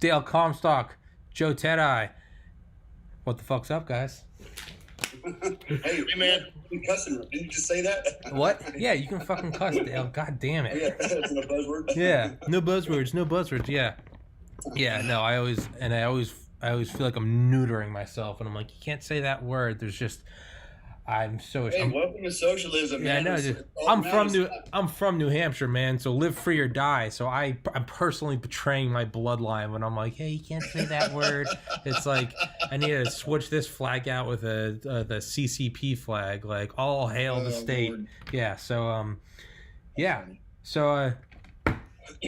Dale Comstock, Joe Tedeye. What the fuck's up, guys? Hey man, you cussing? Didn't you just say that? What? Yeah, you can fucking cuss, Dale. God damn it. Yeah, that's no buzzword. Yeah, no buzzwords. Yeah, yeah. No, I always feel like I'm neutering myself, and I'm like, you can't say that word. There's just, Welcome to socialism. Yeah, man. I know. I'm from New Hampshire, man. So live free or die. So I'm personally betraying my bloodline when I'm like, hey, you can't say that word. It's like I need to switch this flag out with the CCP flag. Like all hail the state. Lord. Yeah. So yeah. So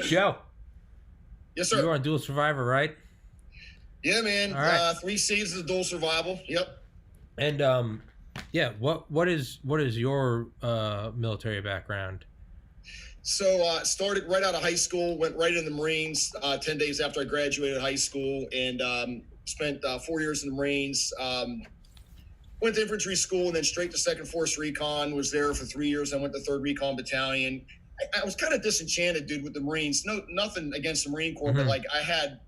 Joe. Yes, sir. You are a dual survivor, right? Yeah, man. All right. 3 seasons of dual survival. Yep. And yeah, what is your military background? So started right out of high school, went right in the Marines 10 days after I graduated high school, and spent 4 years in the Marines. Went to infantry school and then straight to 2nd Force Recon. Was there for 3 years. I went to 3rd Recon Battalion. I was kind of disenchanted, dude, with the Marines. Nothing against the Marine Corps, but like I had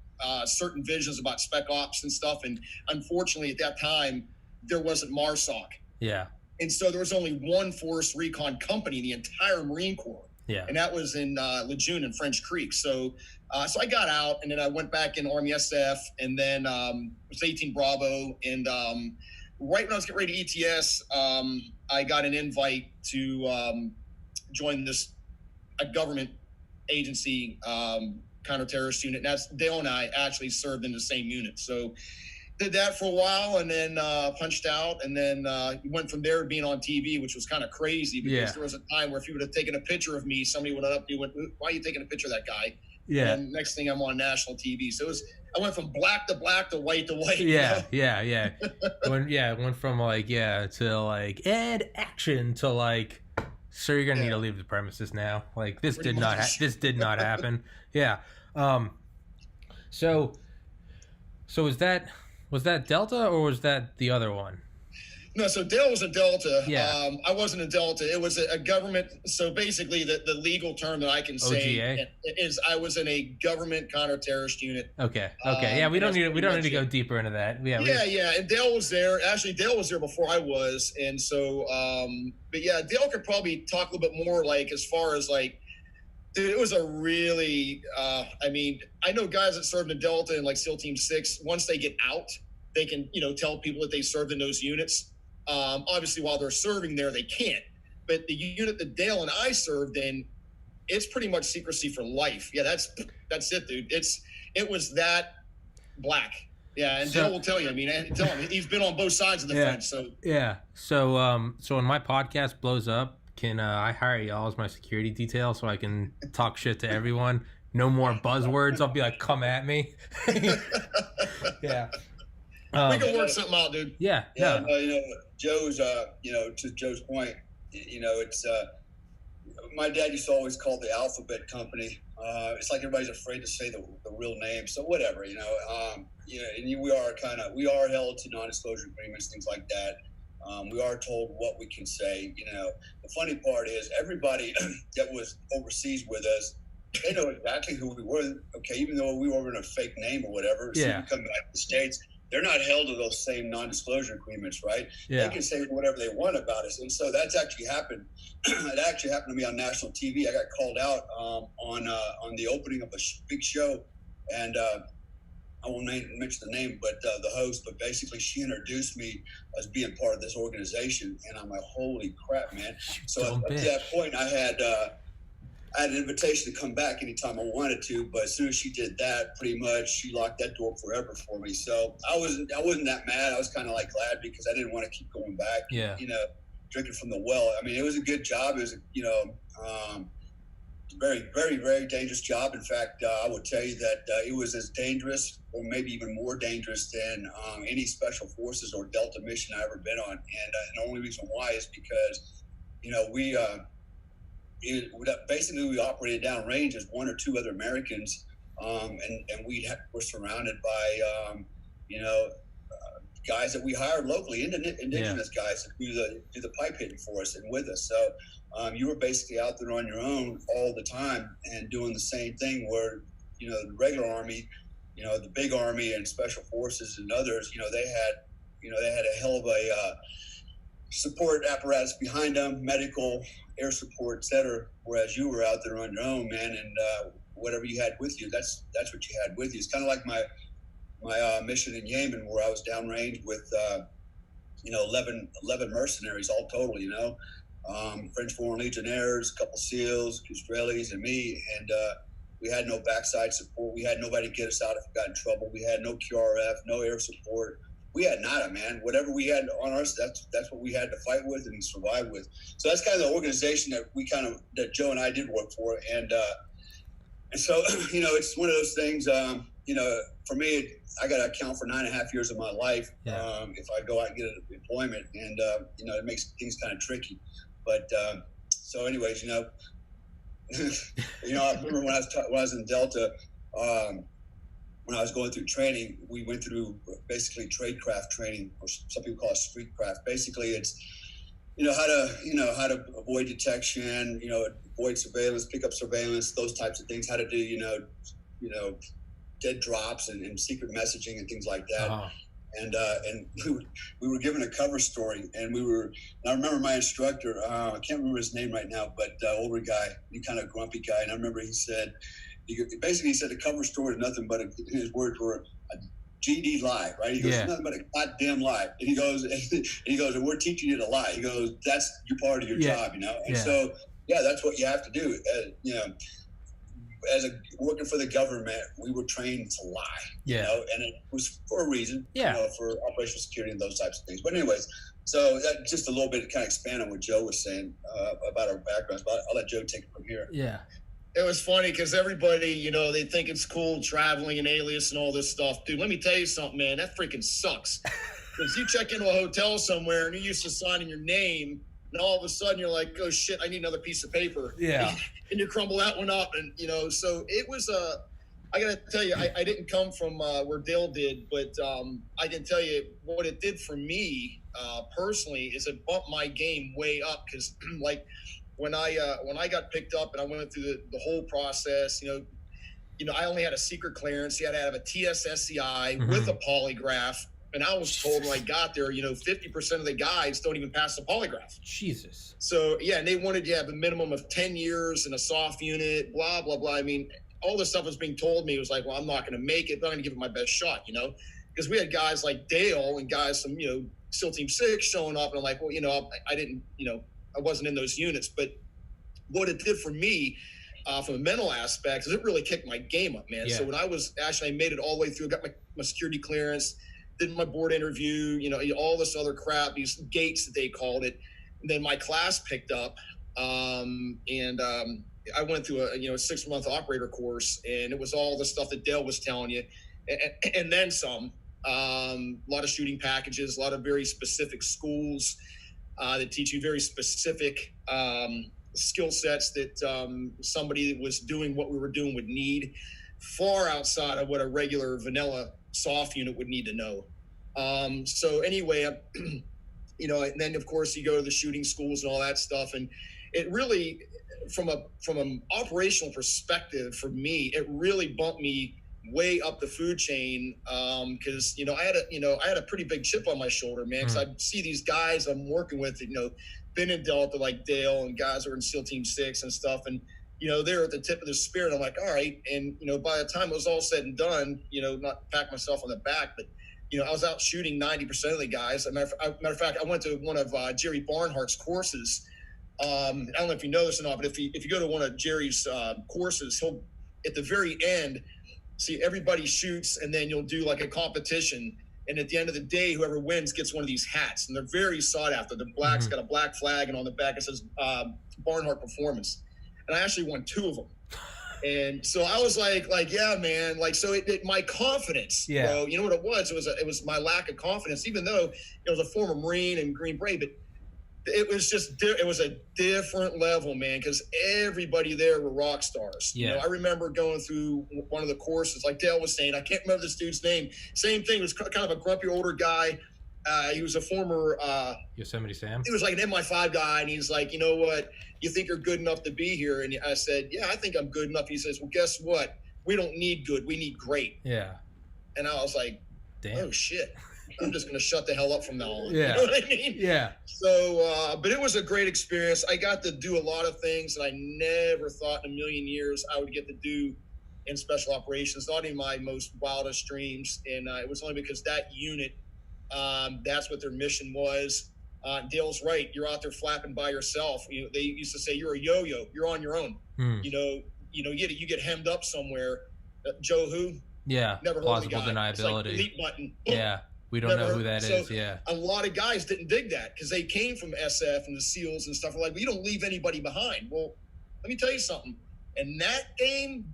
certain visions about spec ops and stuff, and unfortunately at that time there wasn't MARSOC. Yeah. And so there was only one Force Recon company in the entire Marine Corps. Yeah. And that was in Lejeune and French Creek. So I got out, and then I went back in Army SF, and then was 18 Bravo. And right when I was getting ready to ETS, I got an invite to join a government agency counter-terrorist unit. And that's Dale and I actually served in the same unit. So did that for a while, and then punched out, and then went from there to being on TV, which was kind of crazy because there was a time where if you would have taken a picture of me, somebody would have up to you and went, why are you taking a picture of that guy? Yeah. And next thing I'm on national TV. So I went from black to black to white to white. Yeah, you know? yeah. It went from to like and action to like, sir, you're gonna need to leave the premises now. Like this did not happen. Yeah. So was that Delta or was that the other one? No, so Dale was a Delta. Yeah. I wasn't a Delta. It was a government. So basically, the legal term that I can say OGA? is I was in a government counter-terrorist unit. Okay. Yeah, we don't need to go deeper into that. Yeah. And Dale was there. Actually, Dale was there before I was, and so, but yeah, Dale could probably talk a little bit more, like as far as like, dude, it was a really. I mean, I know guys that served in Delta and like SEAL Team 6. Once they get out, they can tell people that they served in those units. Obviously, while they're serving there, they can't. But the unit that Dale and I served in, it's pretty much secrecy for life. Yeah, that's it, dude. It was that black. Yeah, and Dale will tell you. I mean, tell him he's been on both sides of the fence. So yeah. So when my podcast blows up, can I hire y'all as my security detail so I can talk shit to everyone? No more buzzwords. I'll be like, come at me. Yeah. We can work something out, dude. Yeah. Joe's, to Joe's point, it's my dad used to always call the alphabet company. It's like everybody's afraid to say the real name. So whatever, and we are held to non-disclosure agreements, things like that. We are told what we can say. The funny part is everybody that was overseas with us, they know exactly who we were. Okay, even though we were in a fake name or whatever. So we come back to the States. They're not held to those same non-disclosure agreements, right? Yeah. They can say whatever they want about us. And so that's actually happened. It actually happened to me on national TV. I got called out on the opening of a big show. And I won't mention the name, but the host, but basically she introduced me as being part of this organization. And I'm like, holy crap, man. So at that point, I had an invitation to come back anytime I wanted to, but as soon as she did that, pretty much she locked that door forever for me. So I wasn't that mad. I was kind of like glad because I didn't want to keep going back. Yeah. Drinking from the well. I mean, it was a good job. It was very, very, very dangerous job. In fact, I would tell you that it was as dangerous, or maybe even more dangerous than any special forces or Delta mission I've ever been on. And the only reason why is because, basically we operated downrange as one or two other Americans, and we were surrounded by guys that we hired locally, indigenous guys that do the pipe hitting for us and with us. So you were basically out there on your own all the time and doing the same thing where the regular Army the big Army and Special Forces and others, they had a hell of a support apparatus behind them, medical, air support, etc. Whereas you were out there on your own, man, and whatever you had with you, that's what you had with you. It's kind of like my mission in Yemen, where I was downrange with 11 mercenaries all total, French Foreign Legionnaires, a couple SEALs, Israelis, and me, and we had no backside support. We had nobody to get us out if we got in trouble. We had no QRF, no air support. We had nada, man. Whatever we had on us, that's what we had to fight with and survive with. So that's kind of the organization that Joe and I did work for, and so it's one of those things. For me, I got to account for 9.5 years of my life if I go out and get an employment, and it makes things kind of tricky. But so, anyways, I remember when I was in Delta. When I was going through training, we went through basically tradecraft training, or some people call it streetcraft. Basically, it's how to avoid detection, avoid surveillance, pick up surveillance, those types of things. How to do dead drops and secret messaging and things like that. Uh-huh. And we were given a cover story, and I remember my instructor. I can't remember his name right now, but older guy, he kind of grumpy guy. And I remember he said. He said a cover story is nothing but his words were a GD lie, right? He goes, nothing but a goddamn lie. And he goes, and we're teaching you to lie. He goes, that's your part of your job, And so, that's what you have to do. As working for the government, we were trained to lie, and it was for a reason, for operational security and those types of things. But anyways, so that just a little bit to kind of expand on what Joe was saying about our backgrounds. But I'll let Joe take it from here. Yeah. It was funny because everybody, they think it's cool traveling and alias and all this stuff. Dude, let me tell you something, man. That freaking sucks. Because you check into a hotel somewhere and you're used to signing your name, and all of a sudden you're like, oh, shit, I need another piece of paper. Yeah. And you crumble that one up. And, so it was I got to tell you, I didn't come from where Dale did, but I can tell you what it did for me personally is it bumped my game way up because, when I got picked up and I went through the whole process, I only had a secret clearance. You had to have a TSSCI with a polygraph. And I was told when I got there, 50% of the guys don't even pass the polygraph. Jesus. So, and they wanted you to have a minimum of 10 years in a soft unit, blah, blah, blah. I mean, all this stuff was being told me. It was like, well, I'm not going to make it, but I'm going to give it my best shot, because we had guys like Dale and guys from, SEAL Team 6 showing up. And I'm like, well, I didn't, I wasn't in those units, but what it did for me from a mental aspect is it really kicked my game up, man. Yeah. So when I made it all the way through, got my security clearance, did my board interview, all this other crap, these gates that they called it. And then my class picked up and I went through a 6-month operator course, and it was all the stuff that Dale was telling you and then some. A lot of shooting packages, a lot of very specific schools that teach you very specific skill sets that somebody that was doing what we were doing would need, far outside of what a regular vanilla soft unit would need to know. So anyway, and then of course you go to the shooting schools and all that stuff, and it really, from an operational perspective, for me, it really bumped me way up the food chain because I had a pretty big chip on my shoulder, man, because I see these guys I'm working with, been in Delta like Dale and guys who are in SEAL Team 6 and stuff, and they're at the tip of the spear, and I'm like, all right. And by the time it was all said and done, not to pat myself on the back, but I was out shooting 90% of the guys. Matter of fact, I went to one of Jerry Barnhart's courses. I don't know if you know this or not, but if you go to one of Jerry's courses, he'll at the very end see everybody shoots, and then you'll do like a competition. And at the end of the day, whoever wins gets one of these hats, and they're very sought after. The black's got a black flag, and on the back it says Barnhart Performance. And I actually won 2 of them. And so I was like, yeah, man. So my confidence, bro, you know what it was? It was my lack of confidence, even though it was a former Marine and Green Beret, but it was it was a different level, man, because everybody there were rock stars. Yeah. I remember going through one of the courses, like Dale was saying, I can't remember this dude's name. Same thing, was kind of a grumpy older guy. He was a former Yosemite Sam. He was like an MI5 guy, and he's like, you know what? You think you're good enough to be here? And I said, yeah, I think I'm good enough. He says, well, guess what? We don't need good. We need great. Yeah. And I was like, Damn. oh shit, I'm just going to shut the hell up from now on. Yeah. You know what I mean? Yeah. So, but it was a great experience. I got to do a lot of things that I never thought in a million years I would get to do in special operations, not in my most wildest dreams. And it was only because that unit, that's what their mission was. Dale's right. You're out there flapping by yourself. You know, they used to say you're a yo-yo. You're on your own. You know, you get hemmed up somewhere. Joe who? Yeah. Never heard Plausible of the guy. deniability. It's like delete button. Yeah. We don't know who that is. Yeah. A lot of guys didn't dig that because they came from SF and the SEALs and stuff. Like, well, you don't leave anybody behind. Well, let me tell you something. In that game,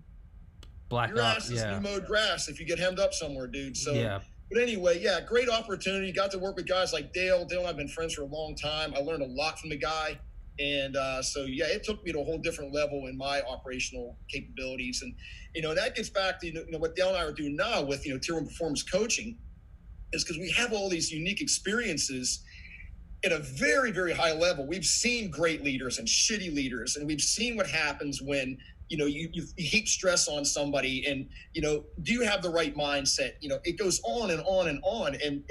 your ass is new mode grass if you get hemmed up somewhere, dude. So, but anyway, yeah, great opportunity. Got to work with guys like Dale. Dale and I've been friends for a long time. I learned a lot from the guy. And so, yeah, it took me to a whole different level in my operational capabilities. And, you know, that gets back to, you know, what Dale and I are doing now with, you know, Tier 1 performance coaching is because we have all these unique experiences at a very, very high level. We've seen great leaders and shitty leaders, and we've seen what happens when, you know, you heap stress on somebody and, you know, do you have the right mindset? You know, it goes on and on and on. And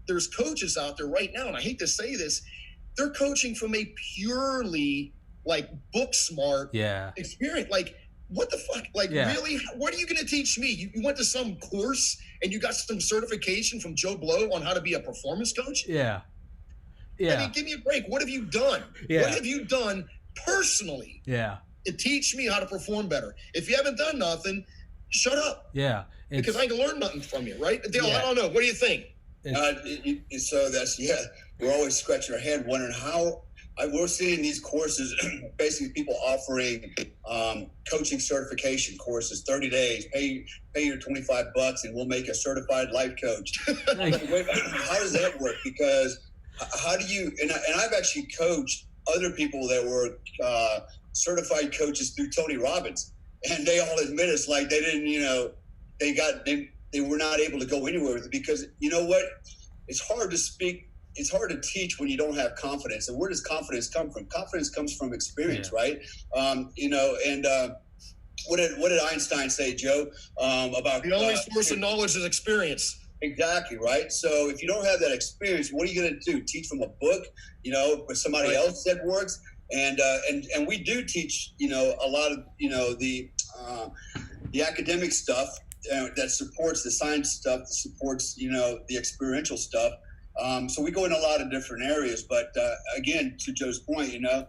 there's coaches out there right now, and I hate to say this, they're coaching from a purely like book smart experience. Like, what the fuck? Like, really? What are you going to teach me? You went to some course and you got some certification from Joe Blow on how to be a performance coach? Yeah. I mean, give me a break. What have you done? What have you done personally to teach me how to perform better? If you haven't done nothing, shut up. Yeah. Because I ain't going to learn nothing from you, right? Dale, I don't know. What do you think? So that's, we're always scratching our head wondering how we're seeing these courses, basically people offering coaching certification courses, 30 days, pay your $25 and we'll make a certified life coach. How does that work? Because how do you, and I've actually coached other people that were certified coaches through Tony Robbins, and they all admit it's like they didn't, you know, they were not able to go anywhere with it because, you know what, it's hard to speak. It's hard to teach when you don't have confidence. And where does confidence come from? Confidence comes from experience, right? You know, and what did Einstein say, Joe? About the only source of knowledge is experience. Exactly, right? So if you don't have that experience, what are you going to do? Teach from a book, you know, with somebody else that works? And we do teach, you know, a lot of, you know, the academic stuff that supports the science stuff, that supports, you know, the experiential stuff. So we go in a lot of different areas, but again, to Joe's point, you know,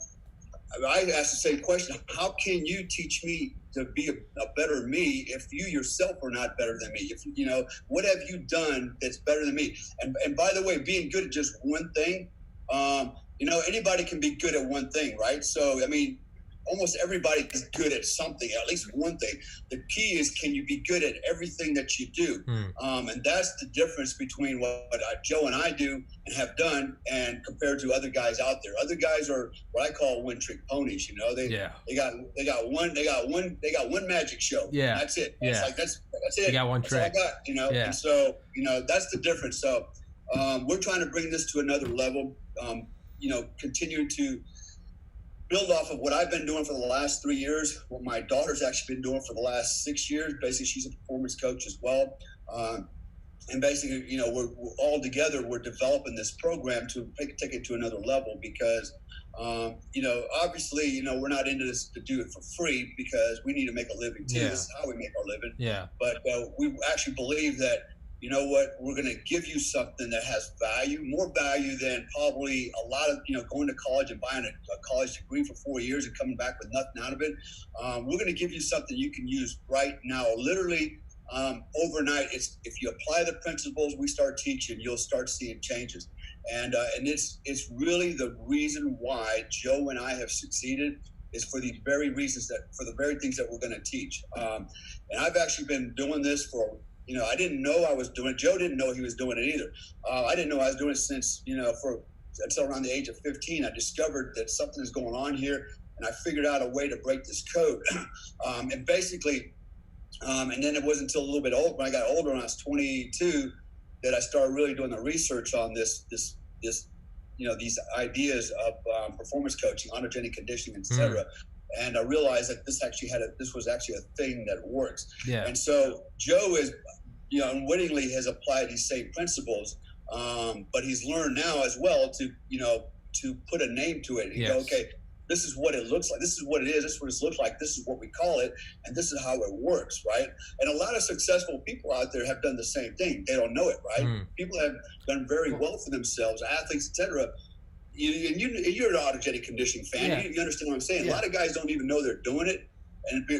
I asked the same question: how can you teach me to be a better me if you yourself are not better than me? If you know, what have you done that's better than me? And by the way, being good at just one thing, you know, anybody can be good at one thing, right? So I mean, almost everybody is good at something, at least one thing. The key is, can you be good at everything that you do? And that's the difference between what Joe and I do and have done, and compared to other guys out there. Other guys are what I call one trick ponies. You know, they got one magic show. Yeah, that's it. It's like that's it. You got one trick. That's all I got. You know, and so you know that's the difference. So we're trying to bring this to another level. You know, continue to build off of what I've been doing for the last 3 years, what my daughter's actually been doing for the last 6 years. Basically, she's a performance coach as well. And basically, you know, we're all together, we're developing this program to take it to another level because, you know, obviously, you know, we're not into this to do it for free because we need to make a living too. This is how we make our living. But we actually believe that, you know what, we're going to give you something that has value, more value than probably a lot of, you know, going to college and buying a college degree for 4 years and coming back with nothing out of it. We're going to give you something you can use right now, literally overnight. It's, if you apply the principles we start teaching, you'll start seeing changes. And it's really the reason why Joe and I have succeeded is for the very reasons for the very things that we're going to teach. And I've actually been doing this for, you know, I didn't know I was doing it. Joe didn't know he was doing it either. I didn't know I was doing it since, you know, until around the age of 15. I discovered that something is going on here, and I figured out a way to break this code. And basically, and then it wasn't until a little bit old, when I got older, when I was 22, that I started really doing the research on this, you know, these ideas of performance coaching, autogenic conditioning, etc. And I realized that this was actually a thing that works. And so Joe unwittingly has applied these same principles. But he's learned now as well to put a name to it and go, okay, this is what it looks like. This is what it is. This is what it looks like. This is what we call it. And this is how it works, right? And a lot of successful people out there have done the same thing. They don't know it, right? People have done very well for themselves, athletes, etc. You're an autogenetic conditioning fan. Yeah. You understand what I'm saying? A lot of guys don't even know they're doing it,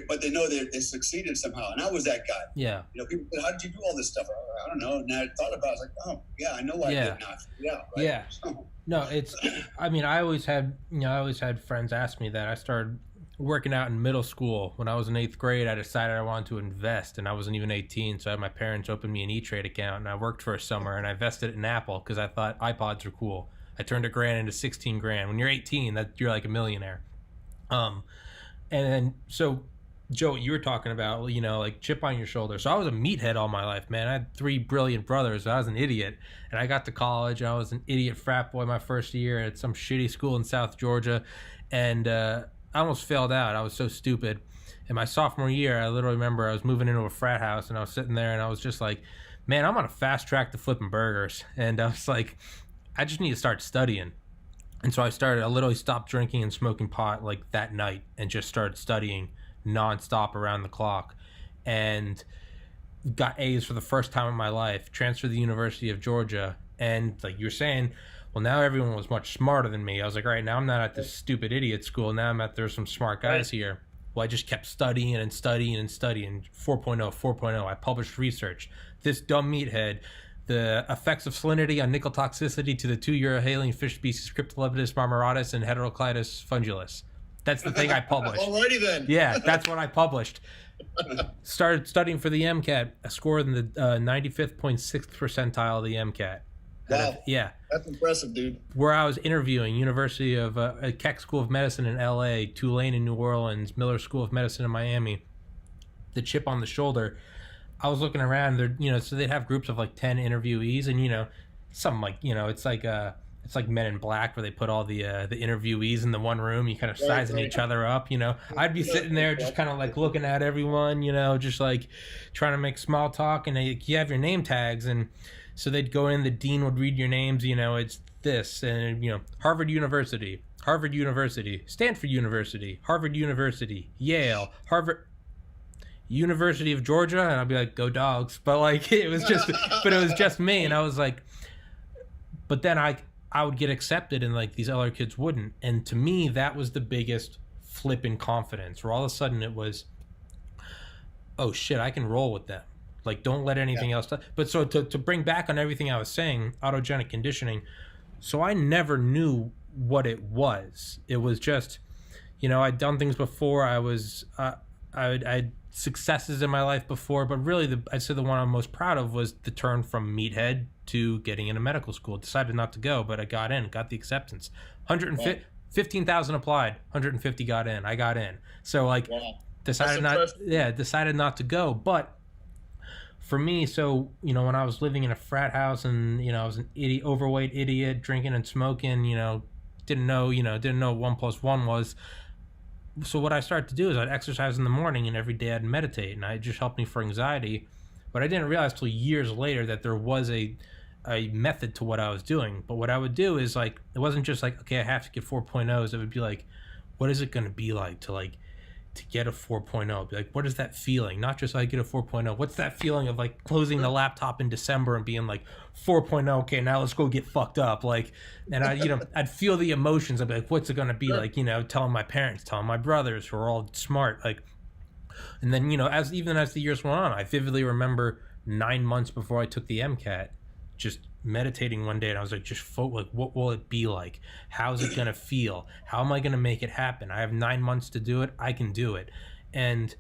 but they know they succeeded somehow. And I was that guy. Yeah. People say, how did you do all this stuff? I don't know. And I thought about it. I was like, oh, yeah, I know why I did not figure it out, right? Yeah. So, no, I always had friends ask me that. I started working out in middle school. When I was in 8th grade, I decided I wanted to invest, and I wasn't even 18, so I had my parents open me an E-Trade account, and I worked for a summer, and I invested it in Apple because I thought iPods are cool. I turned $1,000 into $16,000. When you're 18, you're like a millionaire. And then, so Joe, you were talking about, like chip on your shoulder. So I was a meathead all my life, man. I had 3 brilliant brothers. I was an idiot. And I got to college, and I was an idiot frat boy my first year at some shitty school in South Georgia. And I almost failed out. I was so stupid. In my sophomore year, I literally remember I was moving into a frat house, and I was sitting there, and I was just like, man, I'm on a fast track to flipping burgers. And I was like, I just need to start studying. And so I literally stopped drinking and smoking pot like that night and just started studying nonstop around the clock, and got A's for the first time in my life, transferred to the University of Georgia. And like you're saying, well, now everyone was much smarter than me. I was like, all right, now I'm not at this stupid idiot school. Now there's some smart guys here. Well, I just kept studying and studying and studying. 4.0. I published research. This dumb meathead, the effects of salinity on nickel toxicity to the 2 Eurohalien fish species Cryptolepidus marmoratus and Heteroclitus fungulus. That's the thing I published. Alrighty then. Yeah, that's what I published. Started studying for the MCAT. I scored in the 95.6th percentile of the MCAT. Wow. Yeah. That's impressive, dude. Where I was interviewing, University of Keck School of Medicine in LA, Tulane in New Orleans, Miller School of Medicine in Miami. The chip on the shoulder. I was looking around, so they'd have groups of like 10 interviewees, and something like, it's like Men in Black, where they put all the interviewees in the one room. You kind of sizing each other up. I'd be sitting there just kind of like looking at everyone, just like trying to make small talk, and you have your name tags, and so they'd go in. The dean would read your names. It's this, and Harvard University, Stanford University, Harvard University, Yale, Harvard. University of Georgia, and I'd be like, go Dogs. But like it was just me, and I was like, but then I would get accepted, and like these other kids wouldn't. And to me, that was the biggest flip in confidence, where all of a sudden it was, oh shit, I can roll with them. Like, don't let anything else. But so to bring back on everything I was saying, autogenic conditioning. So I never knew what it was. It was just, I'd done things before. I'd successes in my life before, but really I'd say the one I'm most proud of was the turn from meathead to getting into medical school. Decided not to go, but I got the acceptance. 15,000 applied, 150 got in. I got in. So like decided not to go. But for me, so when I was living in a frat house, and I was an overweight idiot, drinking and smoking, didn't know 1 + 1 was. So what I started to do is I'd exercise in the morning, and every day I'd meditate, and it just helped me for anxiety. But I didn't realize till years later that there was a method to what I was doing. But what I would do is like, it wasn't just like, okay, I have to get 4.0s. It would be like, what is it going to be like to get a 4.0? Be like, what is that feeling? Not just I get a 4.0. What's that feeling of like closing the laptop in December and being like 4.0? Okay, now let's go get fucked up. Like, and I'd feel the emotions. I'd be like, what's it going to be like? Telling my parents, telling my brothers who are all smart. Like, and then, as the years went on, I vividly remember 9 months before I took the MCAT, just meditating one day, and I was like, what will it be like? How's it gonna feel? How am I gonna make it happen? I have 9 months to do it. I can do it. And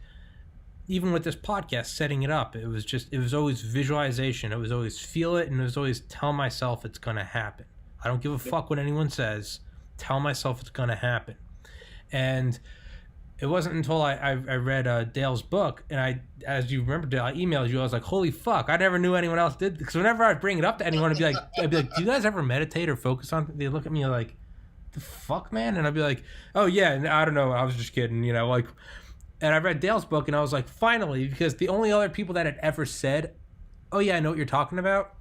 even with this podcast, setting it up, it was always visualization. It was always feel it, and it was always tell myself it's gonna happen. I don't give a fuck what anyone says. Tell myself it's gonna happen. And it wasn't until I read Dale's book, and as you remember, Dale, I emailed you. I was like, holy fuck, I never knew anyone else did. Because whenever I bring it up to anyone, I'd be like, do you guys ever meditate or focus on? They look at me like, the fuck, man? And I'd be like, oh yeah, and I don't know, I was just kidding, And I read Dale's book, and I was like, finally, because the only other people that had ever said, oh yeah, I know what you're talking about,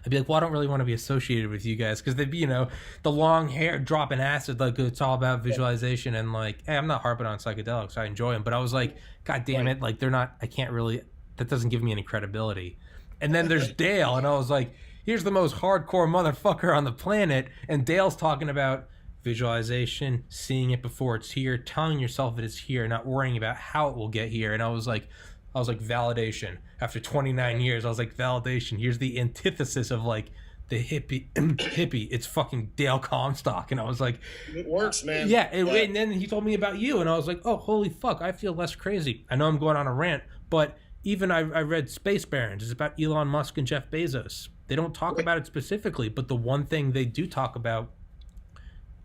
I'd be like, well, I don't really want to be associated with you guys, because they'd be, the long hair dropping acid, like it's all about visualization, and like, hey, I'm not harping on psychedelics, I enjoy them, but I was like, god damn it, like they're not, I can't really, that doesn't give me any credibility. And then there's Dale, and I was like, here's the most hardcore motherfucker on the planet, and Dale's talking about visualization, seeing it before it's here, telling yourself it is here, not worrying about how it will get here. And I was like, validation. After 29 years, I was like, validation. Here's the antithesis of like the hippie. It's fucking Dale Comstock. And I was like, it works, man. Yeah. And then he told me about you, and I was like, oh, holy fuck, I feel less crazy. I know I'm going on a rant, but even I read Space Barons. It's about Elon Musk and Jeff Bezos. They don't talk about it specifically, but the one thing they do talk about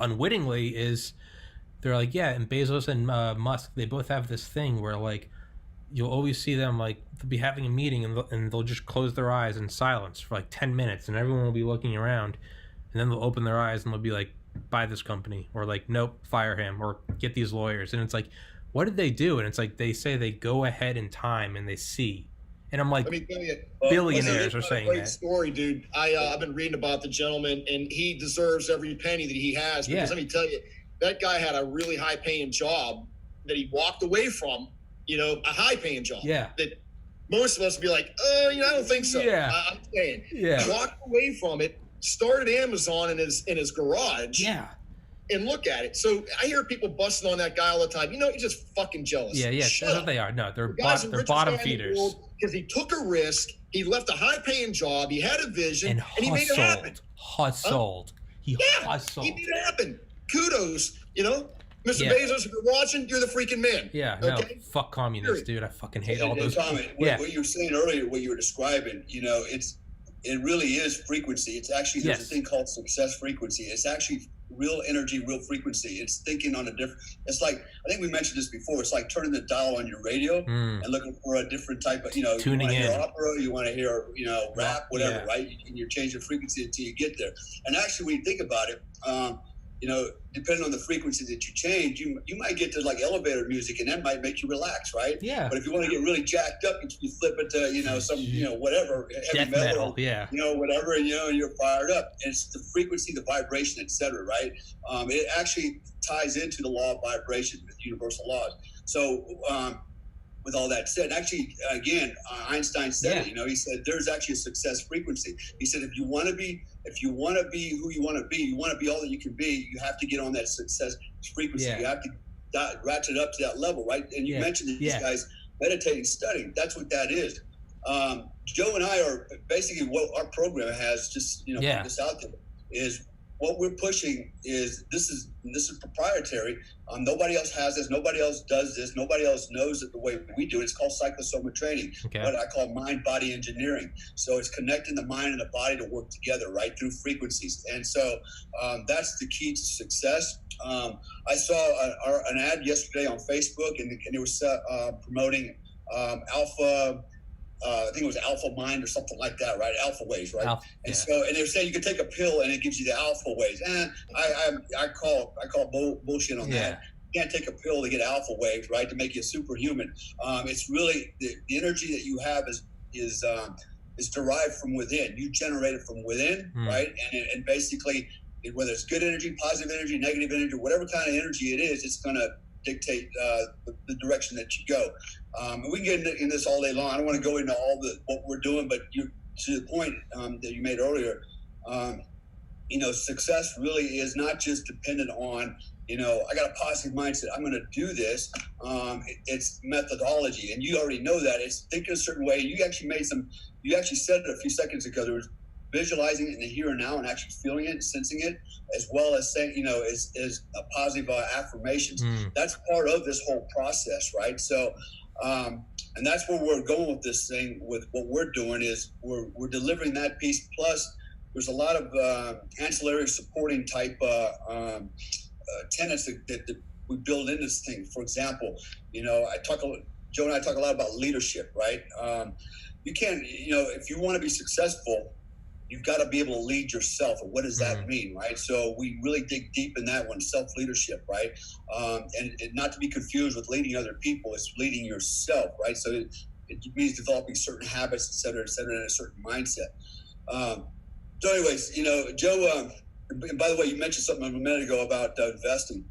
unwittingly is they're like, yeah, and Bezos and Musk, they both have this thing where like you'll always see them like they'll be having a meeting, and they'll just close their eyes in silence for like 10 minutes, and everyone will be looking around, and then they'll open their eyes and they'll be like, buy this company, or like, nope, fire him, or get these lawyers. And it's like, what did they do? And it's like they say they go ahead in time and they see. And I'm like, let me tell you, billionaires are saying great that. Story, dude. I've been reading about the gentleman, and he deserves every penny that he has. Because let me tell you, that guy had a really high-paying job that he walked away from. A high-paying job. Yeah. That most of us would be like, I don't think so. Yeah. I'm saying. Yeah. Walked away from it. Started Amazon in his garage. Yeah. And look at it. So I hear people busting on that guy all the time. You're just fucking jealous. Yeah, that's what they are. No, they're bottom feeders. Because he took a risk. He left a high-paying job. He had a vision, and he made it happen. Hustled. He hustled. He made it happen. Kudos. Mr. Yeah. Bezos, if you're watching, you're the freaking man. Yeah, okay? No, fuck communists, dude. I fucking hate all those. Tommy, what you were saying earlier, what you were describing, it really is frequency. It's actually, there's a thing called success frequency. It's actually real energy, real frequency. It's thinking on a different, it's like, I think we mentioned this before. It's like turning the dial on your radio and looking for a different type of, tuning you want to in. hear opera, you want to hear, rap, whatever, right? And you're changing frequency until you get there. And actually, when you think about it, depending on the frequency that you change, you might get to like elevator music, and that might make you relax, right? Yeah. But if you want to get really jacked up, you flip it to, some, whatever, heavy metal, whatever, and, you're fired up. And it's the frequency, the vibration, et cetera, right? It actually ties into the law of vibration, with universal laws. So, with all that said, actually, again, Einstein said it. He said there's actually a success frequency. He said if you want to be who you want to be, you want to be all that you can be, you have to get on that success frequency. You have to ratchet up to that level, right? And you mentioned these guys meditating, studying. That's what that is. Joe and I are basically what our program has. Just put this out there is. What we're pushing is this is proprietary. Nobody else has this. Nobody else does this. Nobody else knows it the way we do it. It's called psychosoma training, what I call mind-body engineering. So it's connecting the mind and the body to work together, right, through frequencies. And so that's the key to success. I saw an ad yesterday on Facebook, and it was promoting Alpha. I think it was Alpha Mind or something like that, right? Alpha Waves, right? So, and they're saying you can take a pill and it gives you the Alpha Waves. I call bullshit on that. You can't take a pill to get Alpha Waves, right? To make you superhuman. It's really the energy that you have is derived from within. You generate it from within, right? And basically, whether it's good energy, positive energy, negative energy, whatever kind of energy it is, it's going to dictate the direction that you go. And we can get into this all day long. I don't want to go into all what we're doing, but to the point that you made earlier, success really is not just dependent on, I got a positive mindset, I'm going to do this. It's methodology, and you already know that. It's thinking a certain way. You actually said it a few seconds ago. There was visualizing it in the here and now and actually feeling it, sensing it, as well as saying, is a positive affirmations. That's part of this whole process, right? So, and that's where we're going with this thing. With what we're doing is we're delivering that piece. Plus, there's a lot of ancillary supporting type tenets that we build in this thing. For example, Joe and I talk a lot about leadership, right? You can't, if you want to be successful, you've got to be able to lead yourself. And what does that mean, right? So we really dig deep in that one, self-leadership, right? And not to be confused with leading other people, it's leading yourself, right? So It means developing certain habits, et cetera, and a certain mindset. So anyways, Joe, and by the way, you mentioned something a minute ago about investing.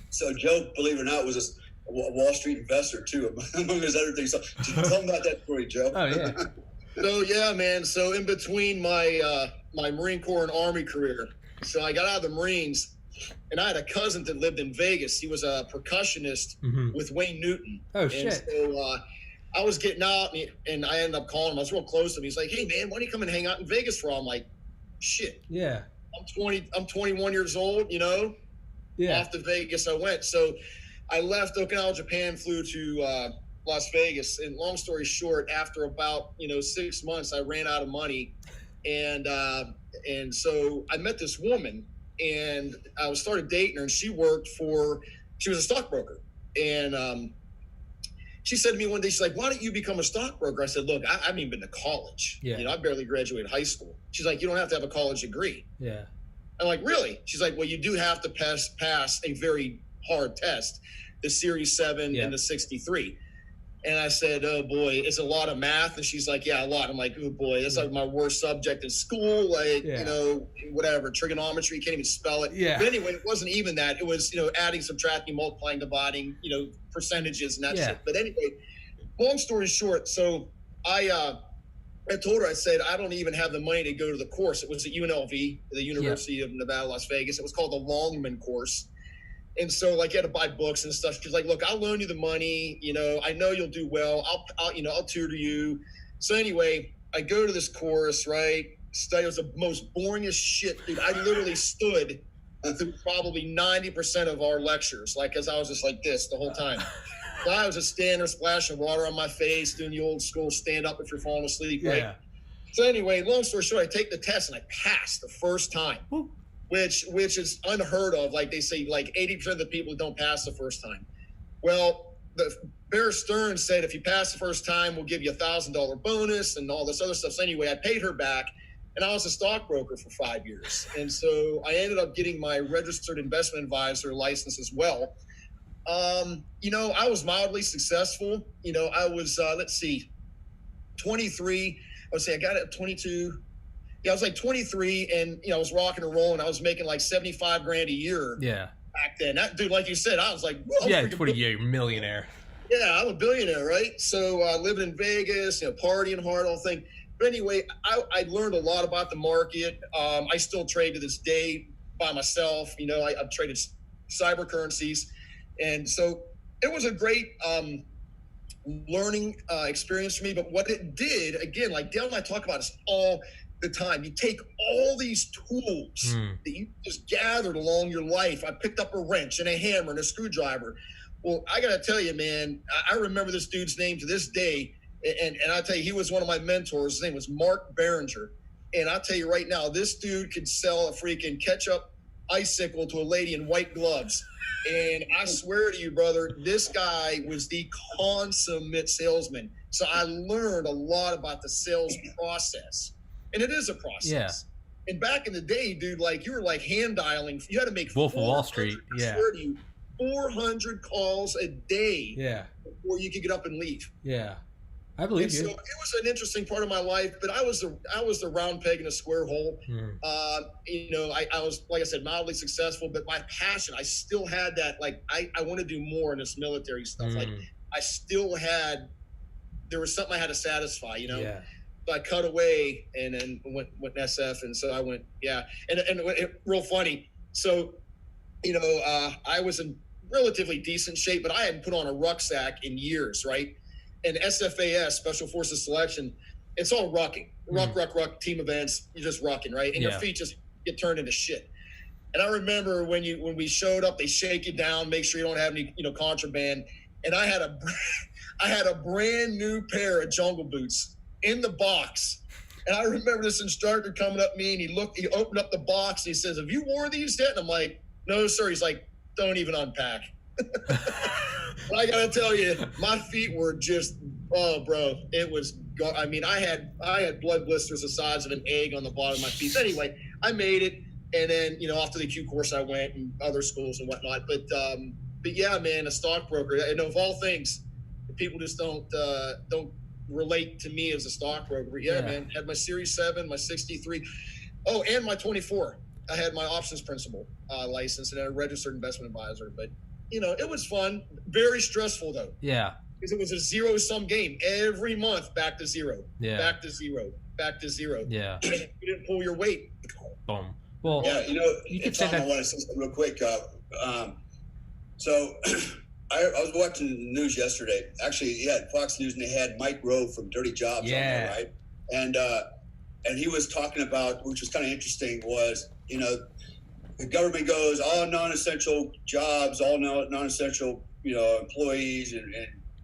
So Joe, believe it or not, was a Wall Street investor too, among his other things. So tell me about that story, Joe. Oh, yeah. So, yeah, man. So in between my Marine Corps and Army career, so I got out of the Marines, and I had a cousin that lived in Vegas. He was a percussionist with Wayne Newton. Oh, and shit. So I was getting out, and I ended up calling him. I was real close to him. He's like, "Hey, man, why don't you come and hang out in Vegas for all?" I'm like, "Shit. Yeah. I'm 21 years old, Yeah. Off to Vegas I went." So I left Okinawa, Japan, flew to Las Vegas. And long story short, after about 6 months, I ran out of money, and so I met this woman, and I started dating her, and she was a stockbroker, and she said to me one day, she's like, "Why don't you become a stockbroker?" I said, "Look, I haven't even been to college. Yeah. I barely graduated high school." She's like, "You don't have to have a college degree." Yeah. I'm like, "Really?" She's like, "Well, you do have to pass a very hard test, the Series 7 and the 63. And I said, "Oh boy, it's a lot of math." And she's like, "Yeah, a lot." I'm like, "Oh boy, that's like my worst subject in school. Like, whatever, trigonometry, can't even spell it." Yeah. But anyway, it wasn't even that. It was, adding, subtracting, multiplying, dividing, percentages and that shit. But anyway, long story short, so I told her, I said, "I don't even have the money to go to the course." It was at UNLV, the University of Nevada, Las Vegas. It was called the Longman course. And so, like, you had to buy books and stuff. She's like, "Look, I'll loan you the money. I know you'll do well. I'll tutor you." So anyway, I go to this course, right? Study. It was the most boringest shit, dude. I literally stood through probably 90% of our lectures, like, as I was just like this the whole time. So I was just standing there, splashing water on my face, doing the old school stand up if you're falling asleep, right? Yeah. So anyway, long story short, I take the test and I passed the first time. Woo. Which is unheard of. Like, they say, like 80% of the people don't pass the first time. Well, Bear Stearns said, if you pass the first time, we'll give you $1,000 bonus and all this other stuff. So anyway, I paid her back, and I was a stockbroker for 5 years. And so I ended up getting my registered investment advisor license as well. I was mildly successful. I was, 23. I would say I got it at 22. Yeah, I was like 23, and I was rocking and rolling. I was making like $75,000 a year. Yeah. Back then, that dude, like you said, I was like, yeah, 20 year millionaire. Yeah, I'm a billionaire, right? So living in Vegas, partying hard, all thing. But anyway, I learned a lot about the market. I still trade to this day by myself. I've traded cyber currencies, and so it was a great learning experience for me. But what it did, again, like Dale and I talk about this all the time, you take all these tools that you just gathered along your life. I picked up a wrench and a hammer and a screwdriver. Well, I got to tell you, man, I remember this dude's name to this day. And I'll tell you, he was one of my mentors. His name was Mark Behringer. And I'll tell you right now, this dude could sell a freaking ketchup icicle to a lady in white gloves. And I swear to you, brother, this guy was the consummate salesman. So I learned a lot about the sales process. And it is a process. Yeah. And back in the day, dude, like, you were like hand dialing. You had to make Wolf of Wall Street. I swear to you, 400 calls a day. Yeah. Before you could get up and leave. Yeah. I believe you. So it was an interesting part of my life, but I was the round peg in a square hole. I was, like I said, mildly successful, but my passion, I still had that. Like, I want to do more in this military stuff. Like, I still had, there was something I had to satisfy. Yeah. So I cut away and then went SF, and so I went, and real funny. So, I was in relatively decent shape, but I hadn't put on a rucksack in years, right? And SFAS, Special Forces Selection, it's all rucking. Ruck, team events, you're just rucking, right? And your feet just get turned into shit. And I remember when we showed up, they shake you down, make sure you don't have any, contraband. And I had a brand new pair of jungle boots in the box. And I remember this instructor coming up to me, and he opened up the box, and he says, "Have you worn these yet?" And I'm like, "No, sir." He's like, "Don't even unpack." But I gotta tell you, my feet were just, oh, bro, it was. I mean, I had blood blisters the size of an egg on the bottom of my feet. But anyway, I made it, and then off to the Q course I went, and other schools and whatnot. But yeah, man, a stockbroker, and of all things, people just don't relate to me as a stockbroker. Yeah, man, had my Series 7, my 63. Oh, and my 24. I had my options principal license and a registered investment advisor. But, it was fun. Very stressful, though. Yeah. Because it was a zero-sum game. Every month, back to zero. Yeah. Back to zero. Back to zero. Yeah. You didn't pull your weight. Boom. Well, yeah, you could Tom, say that. I want to say something real quick. So I was watching the news yesterday. Actually, Fox News, and they had Mike Rowe from Dirty Jobs on there, right? And he was talking about, which was kind of interesting, was, the government goes, all non-essential jobs, all non-essential, employees and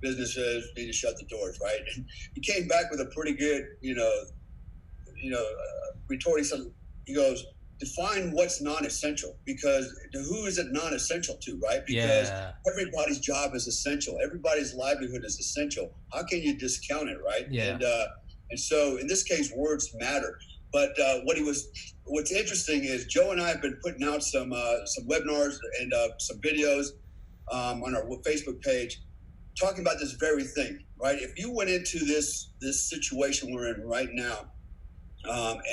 businesses need to shut the doors, right? And he came back with a pretty good, retort. He goes, define what's non-essential, because who is it non-essential to, right? Because everybody's job is essential. Everybody's livelihood is essential. How can you discount it, right? Yeah. And so in this case, words matter. But what's interesting is Joe and I have been putting out some webinars and some videos on our Facebook page talking about this very thing, right? If you went into this situation we're in right now,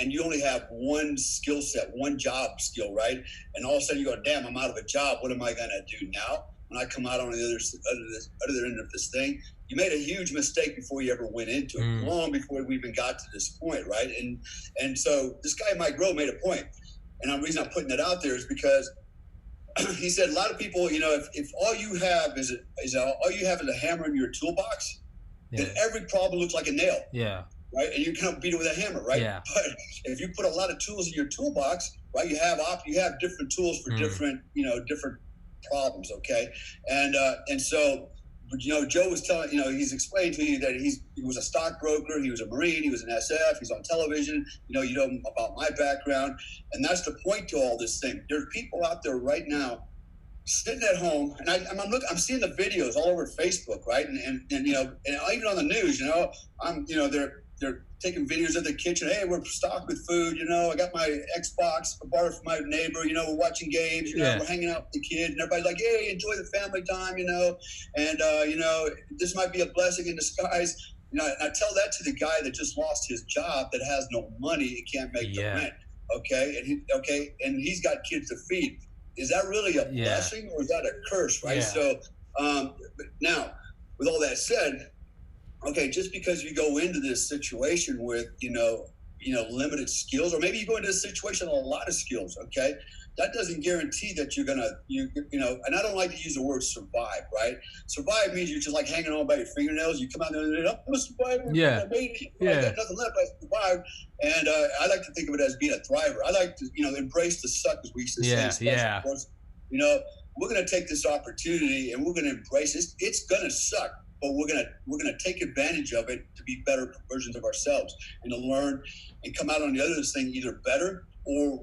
and you only have one skill set, one job skill, right? And all of a sudden you go, damn, I'm out of a job. What am I going to do now when I come out on the other end of this thing? You made a huge mistake before you ever went into it, long before we even got to this point, right? And so this guy, Mike Rowe, made a point. And the reason I'm putting it out there is because he said a lot of people, if all you have is a hammer in your toolbox, then every problem looks like a nail. Yeah. Right, and you kind of beat it with a hammer, right? Yeah. But if you put a lot of tools in your toolbox, right, you have different tools for different problems. Okay, and so, Joe was telling, he's explained to you that he was a stockbroker, he was a Marine, he was an SF, he's on television. You know about my background, and that's the point to all this thing. There's people out there right now sitting at home, and I'm seeing the videos all over Facebook, right, and even on the news, they're taking videos of the kitchen. Hey, we're stocked with food. I got my Xbox borrowed from my neighbor. We're watching games. We're hanging out with the kids, and everybody's like, "Hey, enjoy the family time." And this might be a blessing in disguise. And I tell that to the guy that just lost his job, that has no money, he can't make the rent. Okay, and he's got kids to feed. Is that really a blessing, or is that a curse? Right. So, but now, with all that said. Okay, just because you go into this situation with, limited skills, or maybe you go into this situation with a lot of skills, okay, that doesn't guarantee that you're going to, and I don't like to use the word survive, right? Survive means you're just like hanging on by your fingernails. You come out there and I'm a survivor. I made it. I got nothing left. I survived. And I like to think of it as being a thriver. I like to, embrace the suck, as we used to say. Of course, we're going to take this opportunity and we're going to embrace it. It's going to suck. But we're gonna take advantage of it to be better versions of ourselves and to learn and come out on the other thing either better or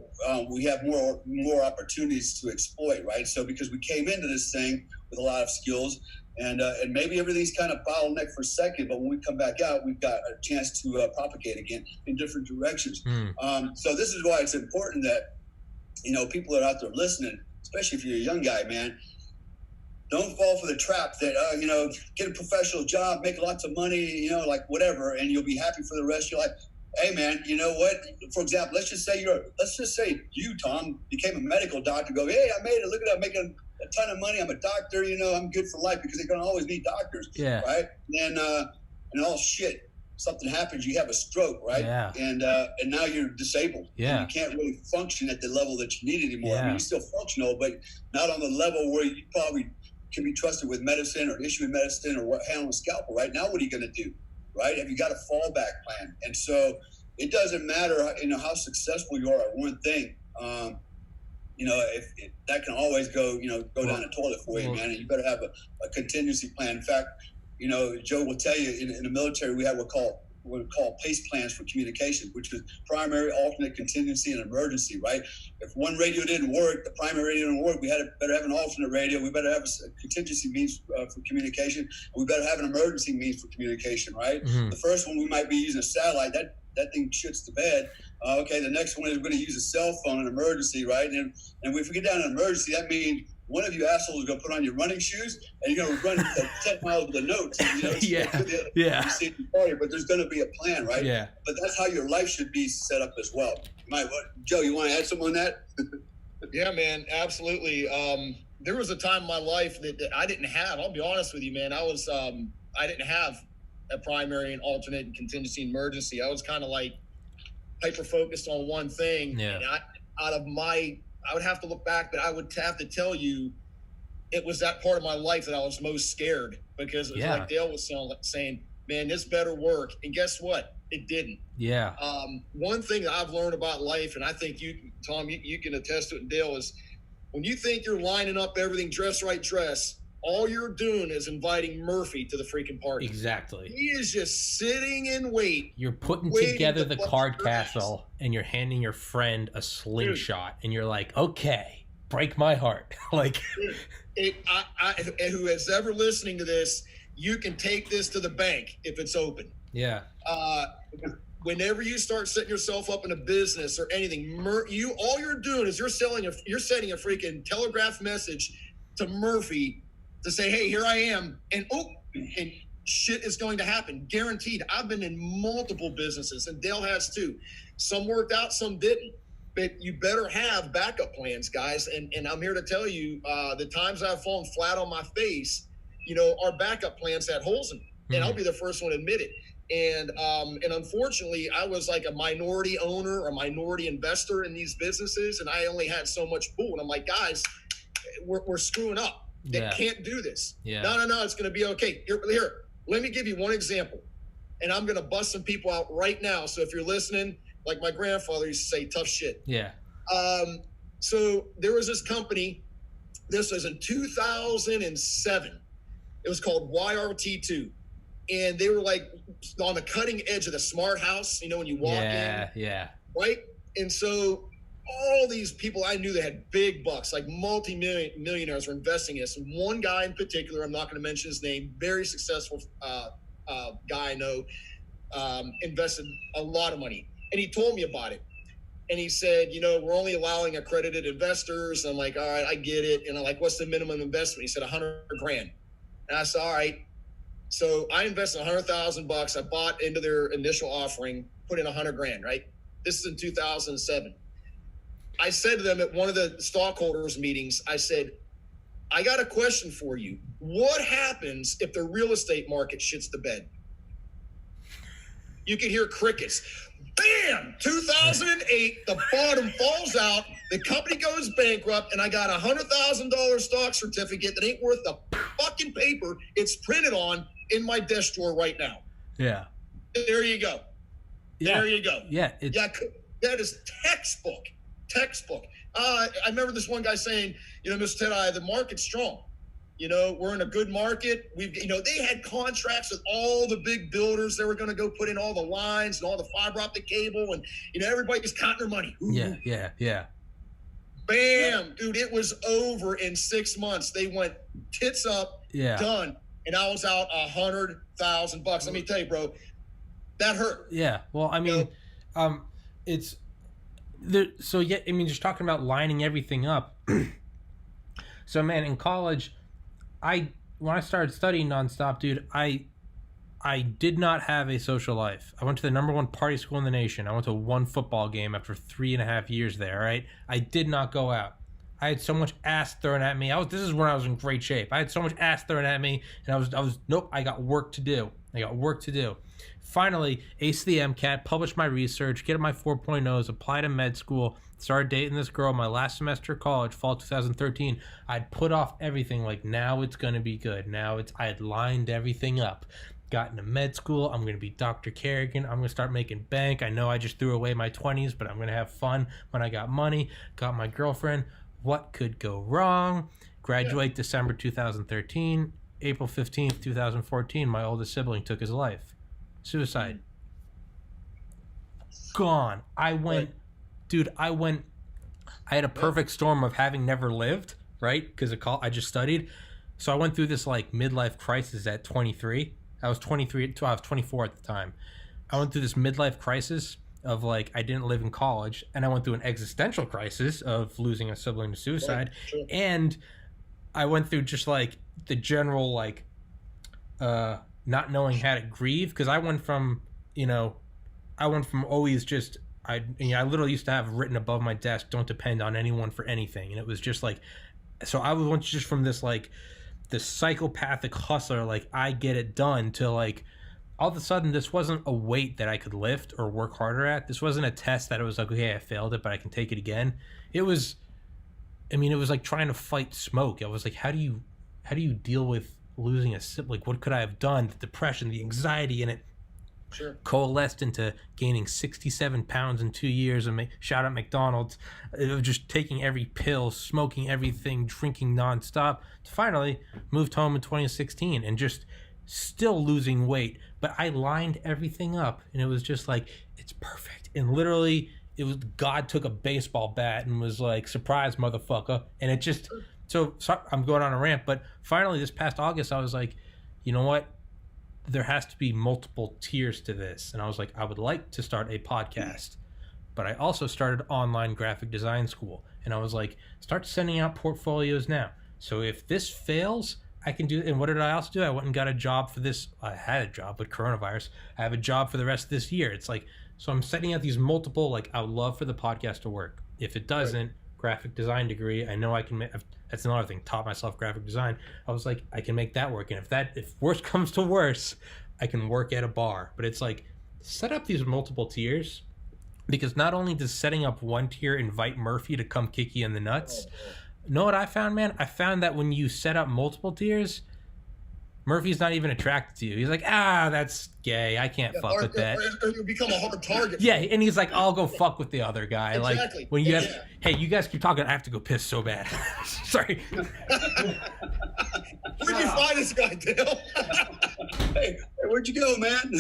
we have more opportunities to exploit, right? So because we came into this thing with a lot of skills and maybe everything's kind of bottlenecked for a second, but when we come back out, we've got a chance to propagate again in different directions. So this is why it's important that people that are out there listening, especially if you're a young guy, man. Don't fall for the trap that, get a professional job, make lots of money, like whatever, and you'll be happy for the rest of your life. Hey, man, you know what? For example, let's just say you, Tom, became a medical doctor. Go, hey, I made it. Look at that, I'm making a ton of money. I'm a doctor. I'm good for life because they're going to always need doctors. Yeah. Right. And all shit. Something happens, you have a stroke, right? Yeah. And now you're disabled. Yeah. And you can't really function at the level that you need anymore. Yeah. I mean, you're still functional, but not on the level where you probably can be trusted with medicine or issuing medicine or handling a scalpel. Right now, what are you going to do? Right? Have you got a fallback plan? And so it doesn't matter, how successful you are at one thing. If that can always go down the toilet for you, man. And you better have a contingency plan. In fact, Joe will tell you in the military we have what we call PACE plans for communication, which is primary, alternate, contingency, and emergency, right? If one radio didn't work, the primary radio didn't work, we better have an alternate radio, we better have a contingency means for communication, and we better have an emergency means for communication, right? Mm-hmm. The first one we might be using a satellite, that thing shits the bed. Okay, the next one is we're going to use a cell phone in emergency, right? And if we get down to an emergency, that means one of you assholes is going to put on your running shoes and you're going to run 10 miles with the notes. You know, yeah. But there's going to be a plan, right? Yeah. But that's how your life should be set up as well. Joe, you want to add something on that? Yeah, man, absolutely. There was a time in my life that I didn't have. I'll be honest with you, man. I didn't have a primary and alternate and contingency and emergency. I was kind of like hyper focused on one thing. Yeah. And I would have to look back, but I would have to tell you, it was that part of my life that I was most scared, because it was like Dale was saying, man, this better work. And guess what? It didn't. Yeah. One thing that I've learned about life, and I think you, Tom, you can attest to it, and Dale, is when you think you're lining up everything dress, all you're doing is inviting Murphy to the freaking party. Exactly. He is just sitting in wait. You're putting together the card castle and you're handing your friend a slingshot. Dude. And you're like, okay, break my heart. Like, who is ever listening to this, you can take this to the bank if it's open. Yeah. Whenever you start setting yourself up in a business or anything, all you're doing is you're sending a freaking telegraph message to Murphy to say, hey, here I am. And shit is going to happen. Guaranteed. I've been in multiple businesses, and Dale has too. Some worked out, some didn't. But you better have backup plans, guys. And I'm here to tell you, the times I've fallen flat on my face, our backup plans had holes in them. Mm-hmm. And I'll be the first one to admit it. And unfortunately, I was like a minority owner or minority investor in these businesses, and I only had so much pool. And I'm like, guys, we're screwing up. They can't do this. Yeah. No, it's going to be okay. Here, let me give you one example, and I'm going to bust some people out right now. So if you're listening, like my grandfather used to say, tough shit. Yeah. So there was this company. This was in 2007. It was called YRT2. And they were like on the cutting edge of the smart house, when you walk in. Yeah. Right? And so all these people I knew that had big bucks, like multi-millionaires, were investing in this. And one guy in particular, I'm not going to mention his name, very successful guy I know, invested a lot of money. And he told me about it. And he said, we're only allowing accredited investors. And I'm like, all right, I get it. And I'm like, what's the minimum investment? He said $100,000. And I said, all right. So I invested $100,000. I bought into their initial offering, put in $100,000, right? This is in 2007. I said to them at one of the stockholders meetings, I said, I got a question for you. What happens if the real estate market shits the bed? You could hear crickets. Bam! 2008, the bottom falls out, the company goes bankrupt, and I got a $100,000 stock certificate that ain't worth the fucking paper it's printed on in my desk drawer right now. Yeah. There you go. Yeah. There you go. Yeah. That is textbook. I remember this one guy saying, Mr. Ted, the market's strong. We're in a good market. They had contracts with all the big builders. They were going to go put in all the lines and all the fiber optic cable, and everybody was counting their money. Ooh. Yeah. Bam, dude! It was over in 6 months. They went tits up, done, and I was out $100,000. Let me tell you, bro, that hurt. Yeah. Well, I mean, it's there. So yeah, I mean, just talking about lining everything up. So man, in college, when I started studying nonstop, dude, I did not have a social life. I went to the #1 party school in the nation. I went to one football game after 3.5 years there, right? I did not go out. I had so much ass thrown at me. This is when I was in great shape. I had so much ass thrown at me, and I was nope, I got work to do. Finally, aced the MCAT, published my research, get my 4.0s, applied to med school, started dating this girl my last semester of college, fall 2013. I'd put off everything, like now it's going to be good. I had lined everything up. Got into med school. I'm going to be Dr. Kerrigan. I'm going to start making bank. I know I just threw away my 20s, but I'm going to have fun when I got money. Got my girlfriend. What could go wrong? Graduate December 2013. April 15th, 2014, my oldest sibling took his life. Suicide. Gone. I had a perfect storm of having never lived, right? Because I just studied. So I went through this like midlife crisis at 23. I was 23, I was 24 at the time. I went through this midlife crisis of like, I didn't live in college, and I went through an existential crisis of losing a sibling to suicide. Right. Sure. And I went through just like the general like not knowing how to grieve, because I went from always just I literally used to have written above my desk, "Don't depend on anyone for anything," and it was just like, so I went just from this like this psychopathic hustler, like I get it done, to like all of a sudden this wasn't a weight that I could lift or work harder at. This wasn't a test that it was like, okay, I failed it, but I can take it again. It was, I mean, it was like trying to fight smoke. I was like, how do you deal with losing a sip? Like, what could I have done? The depression, the anxiety, and it coalesced into gaining 67 pounds in 2 years. And shout out McDonald's. It was just taking every pill, smoking everything, drinking nonstop, to finally moved home in 2016 and just still losing weight. But I lined everything up, and it was just like, it's perfect. And literally, it was God took a baseball bat and was like, surprise, motherfucker. And it just, so I'm going on a rant, but finally this past August, I was like, you know what? There has to be multiple tiers to this. And I was like, I would like to start a podcast, but I also started online graphic design school. And I was like, start sending out portfolios now. So if this fails, I can do. And what did I also do? I went and got a job for this. I had a job, but coronavirus, I have a job for the rest of this year. It's like, so I'm setting out these multiple, like, I would love for the podcast to work. If it doesn't, graphic design degree, I know I can make. That's another thing. Taught myself graphic design. I was like, I can make that work. And if worse comes to worse, I can work at a bar. But it's like, set up these multiple tiers, because not only does setting up one tier invite Murphy to come kick you in the nuts. Know what I found, man? I found that when you set up multiple tiers, Murphy's not even attracted to you. He's like, that's gay. I can't fuck with that. Or you become a hard target. Yeah, and he's like, I'll go fuck with the other guy. Exactly. Like, when you have, hey, you guys keep talking, I have to go piss so bad. Sorry. Where'd you find this guy, Dale? Hey, where'd you go, man?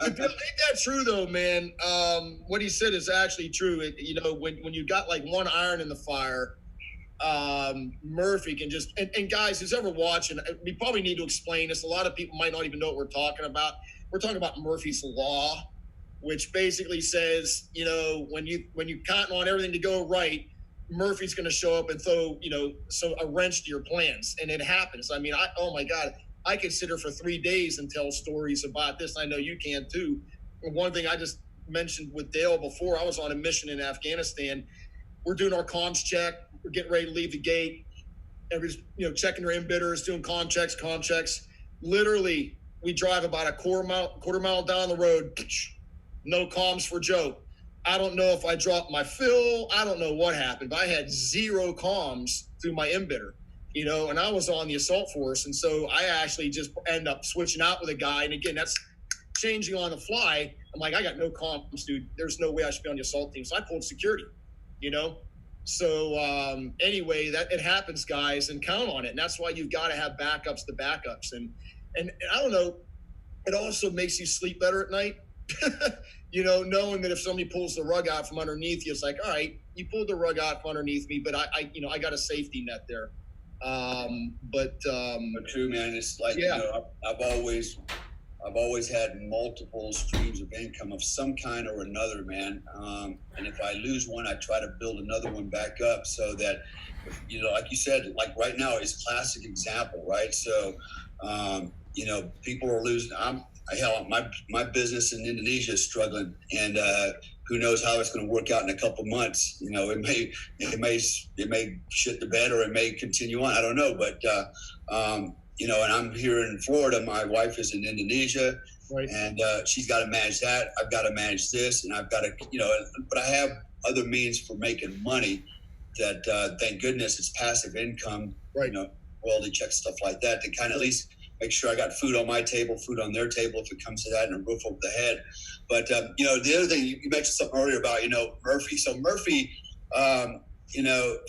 Ain't that true though, man? What he said is actually true. When you got like one iron in the fire, Murphy can just, and guys, who's ever watching, we probably need to explain this. A lot of people might not even know what we're talking about. We're talking about Murphy's Law, which basically says, when you count on everything to go right, Murphy's going to show up and throw, a wrench to your plans. And it happens. I mean, oh my God, I could sit here for 3 days and tell stories about this. I know you can too. One thing I just mentioned with Dale before, I was on a mission in Afghanistan. We're doing our comms check. We're getting ready to leave the gate. Everybody's, checking their emitters, doing comm checks. Literally, we drive about a quarter mile down the road. No comms for Joe. I don't know if I dropped my fill. I don't know what happened, but I had 0 comms through my emitter, and I was on the assault force. And so I actually just end up switching out with a guy. And again, that's changing on the fly. I'm like, I got no comms, dude. There's no way I should be on the assault team. So I pulled security, So anyway, that it happens, guys, and count on it. And that's why you've got to have backups to backups. And I don't know, it also makes you sleep better at night. Knowing that if somebody pulls the rug out from underneath you, it's like, all right, you pulled the rug out from underneath me, but I got a safety net there. But true, man. It's like, I've always had multiple streams of income of some kind or another, man. And if I lose one, I try to build another one back up so that, like you said, like right now is classic example, right? So, people are losing. My business in Indonesia is struggling, and who knows how it's going to work out in a couple months. It may shit the bed or it may continue on. I don't know, but and I'm here in Florida. My wife is in Indonesia, right, and she's got to manage that. I've got to manage this, and I've got to, but I have other means for making money. That thank goodness it's passive income, right? Royalty checks, stuff like that, to kind of at least make sure I got food on my table, food on their table if it comes to that, and a roof over the head. But, the other thing, you mentioned something earlier about, Murphy. So Murphy, for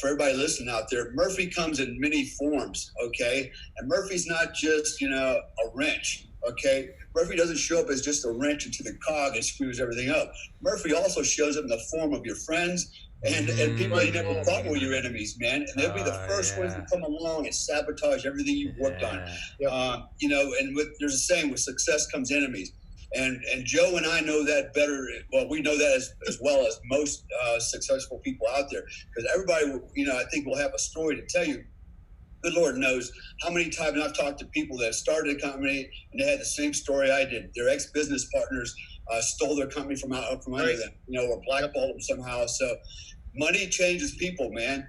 everybody listening out there, Murphy comes in many forms, okay? And Murphy's not just, a wrench, okay? Murphy doesn't show up as just a wrench into the cog and screws everything up. Murphy also shows up in the form of your friends and people you never thought were your enemies, man. And they'll be the first ones to come along and sabotage everything you've worked on. And there's a saying, with success comes enemies. And Joe and I know that better. Well, we know that as well as most successful people out there, because everybody, I think will have a story to tell you. Good Lord knows how many times I've talked to people that started a company and they had the same story I did. Their ex-business partners stole their company from under them, or blackballed them somehow. So money changes people, man.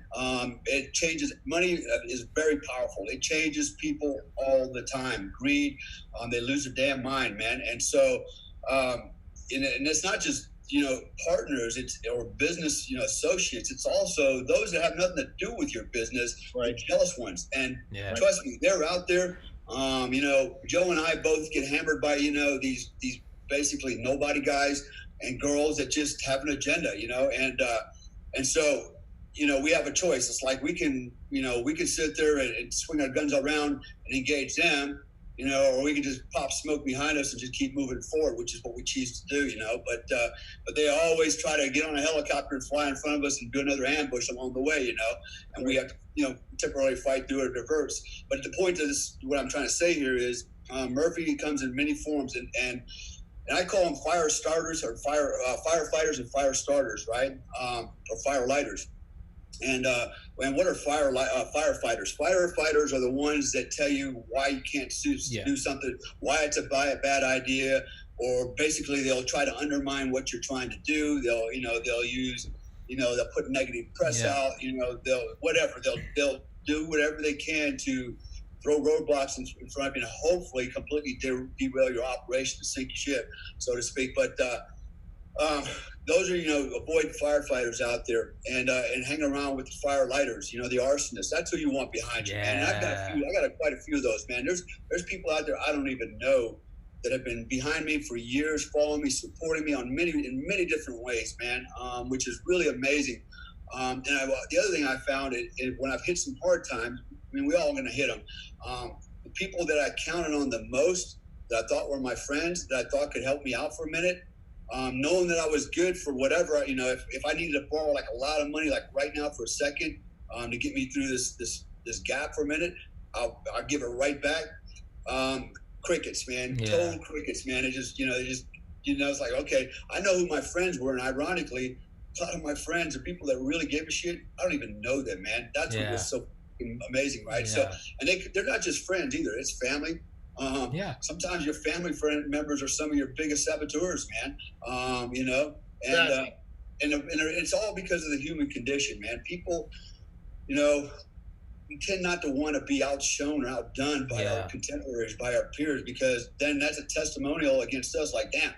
It changes. Money is very powerful. It changes people all the time. Greed, they lose their damn mind, man. And so, and it's not just partners, or business, associates. It's also those that have nothing to do with your business, the jealous ones. And trust me, they're out there. Joe and I both get hammered by these basically nobody guys and girls that just have an agenda, and so, we have a choice. It's like we can sit there and swing our guns around and engage them, or we can just pop smoke behind us and just keep moving forward, which is what we choose to do, But they always try to get on a helicopter and fly in front of us and do another ambush along the way, and we have to, temporarily fight through or diverse. But the point of this, what I'm trying to say here is, Murphy comes in many forms, and I call them fire starters or firefighters and fire starters, right? Or fire lighters. And what are firefighters? Firefighters are the ones that tell you why you can't do something, why it's a bad idea, or basically they'll try to undermine what you're trying to do. They'll use, they'll put negative press out. They'll do whatever they can to throw roadblocks in front of you and hopefully completely derail your operation, sink your ship, so to speak. But those are, avoid firefighters out there and hang around with the fire lighters, the arsonists. That's who you want behind you, man. And I got quite a few of those, man. There's people out there I don't even know that have been behind me for years, following me, supporting me in many different ways, man, which is really amazing. The other thing I found is when I've hit some hard times, we all going to hit them. The people that I counted on the most, that I thought were my friends, that I thought could help me out for a minute, knowing that I was good for whatever, if I needed to borrow like a lot of money, like right now for a second, to get me through this gap for a minute, I'll give it right back. Crickets, man, total crickets, man. It just, it's like, okay, I know who my friends were, and ironically, a lot of my friends are people that really give a shit. I don't even know them, man. That's what was so amazing, right? So, and they're not just friends either. It's family. Sometimes your family friend members are some of your biggest saboteurs, man. And it's all because of the human condition, man. People, we tend not to want to be outshone or outdone by our contemporaries, by our peers, because then that's a testimonial against us. Like, damn,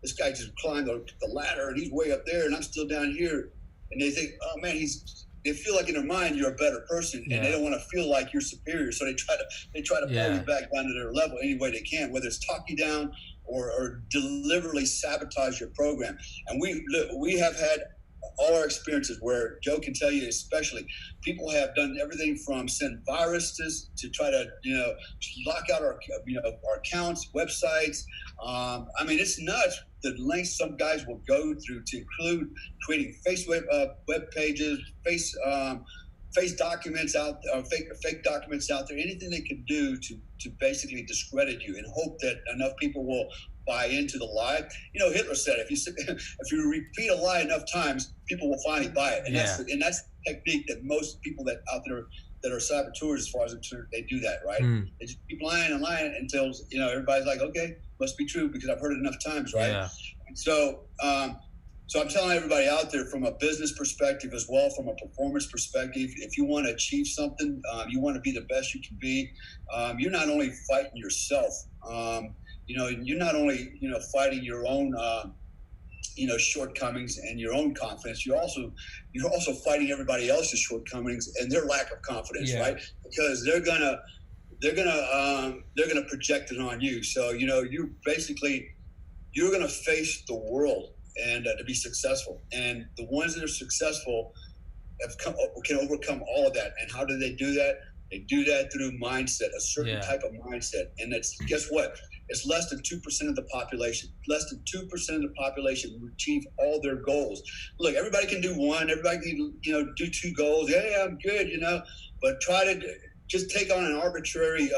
this guy just climbed the ladder and he's way up there and I'm still down here. And they think, oh man, they feel like in their mind you're a better person, and they don't want to feel like you're superior. So they try to pull you back down to their level any way they can, whether it's talk you down or deliberately sabotage your program. And we have had all our experiences where Joe can tell you, especially, people have done everything from send viruses to try to lock out our accounts, websites. It's nuts the lengths some guys will go through to include creating web pages, fake documents out there, anything they can do to basically discredit you and hope that enough people will buy into the lie. Hitler said, if you repeat a lie enough times, people will finally buy it. And that's the technique that most people that out there that are saboteurs, as far as I'm concerned, they do that, right? They just keep lying and lying until everybody's like, okay, must be true because I've heard it enough times, right? And so so I'm telling everybody out there, from a business perspective as well, from a performance perspective, if you want to achieve something, you want to be the best you can be, you're not only fighting yourself, you're not only fighting your own shortcomings and your own confidence, you're also fighting everybody else's shortcomings and their lack of confidence, right? Because they're gonna project it on you. So you're gonna face the world and to be successful. And the ones that are successful can overcome all of that. And how do they do that? They do that through mindset, a certain type of mindset. And guess what? It's less than 2% of the population. Less than 2% of the population will achieve all their goals. Look, everybody can do one. Everybody can, do two goals. Yeah, I'm good, But try to just take on an arbitrary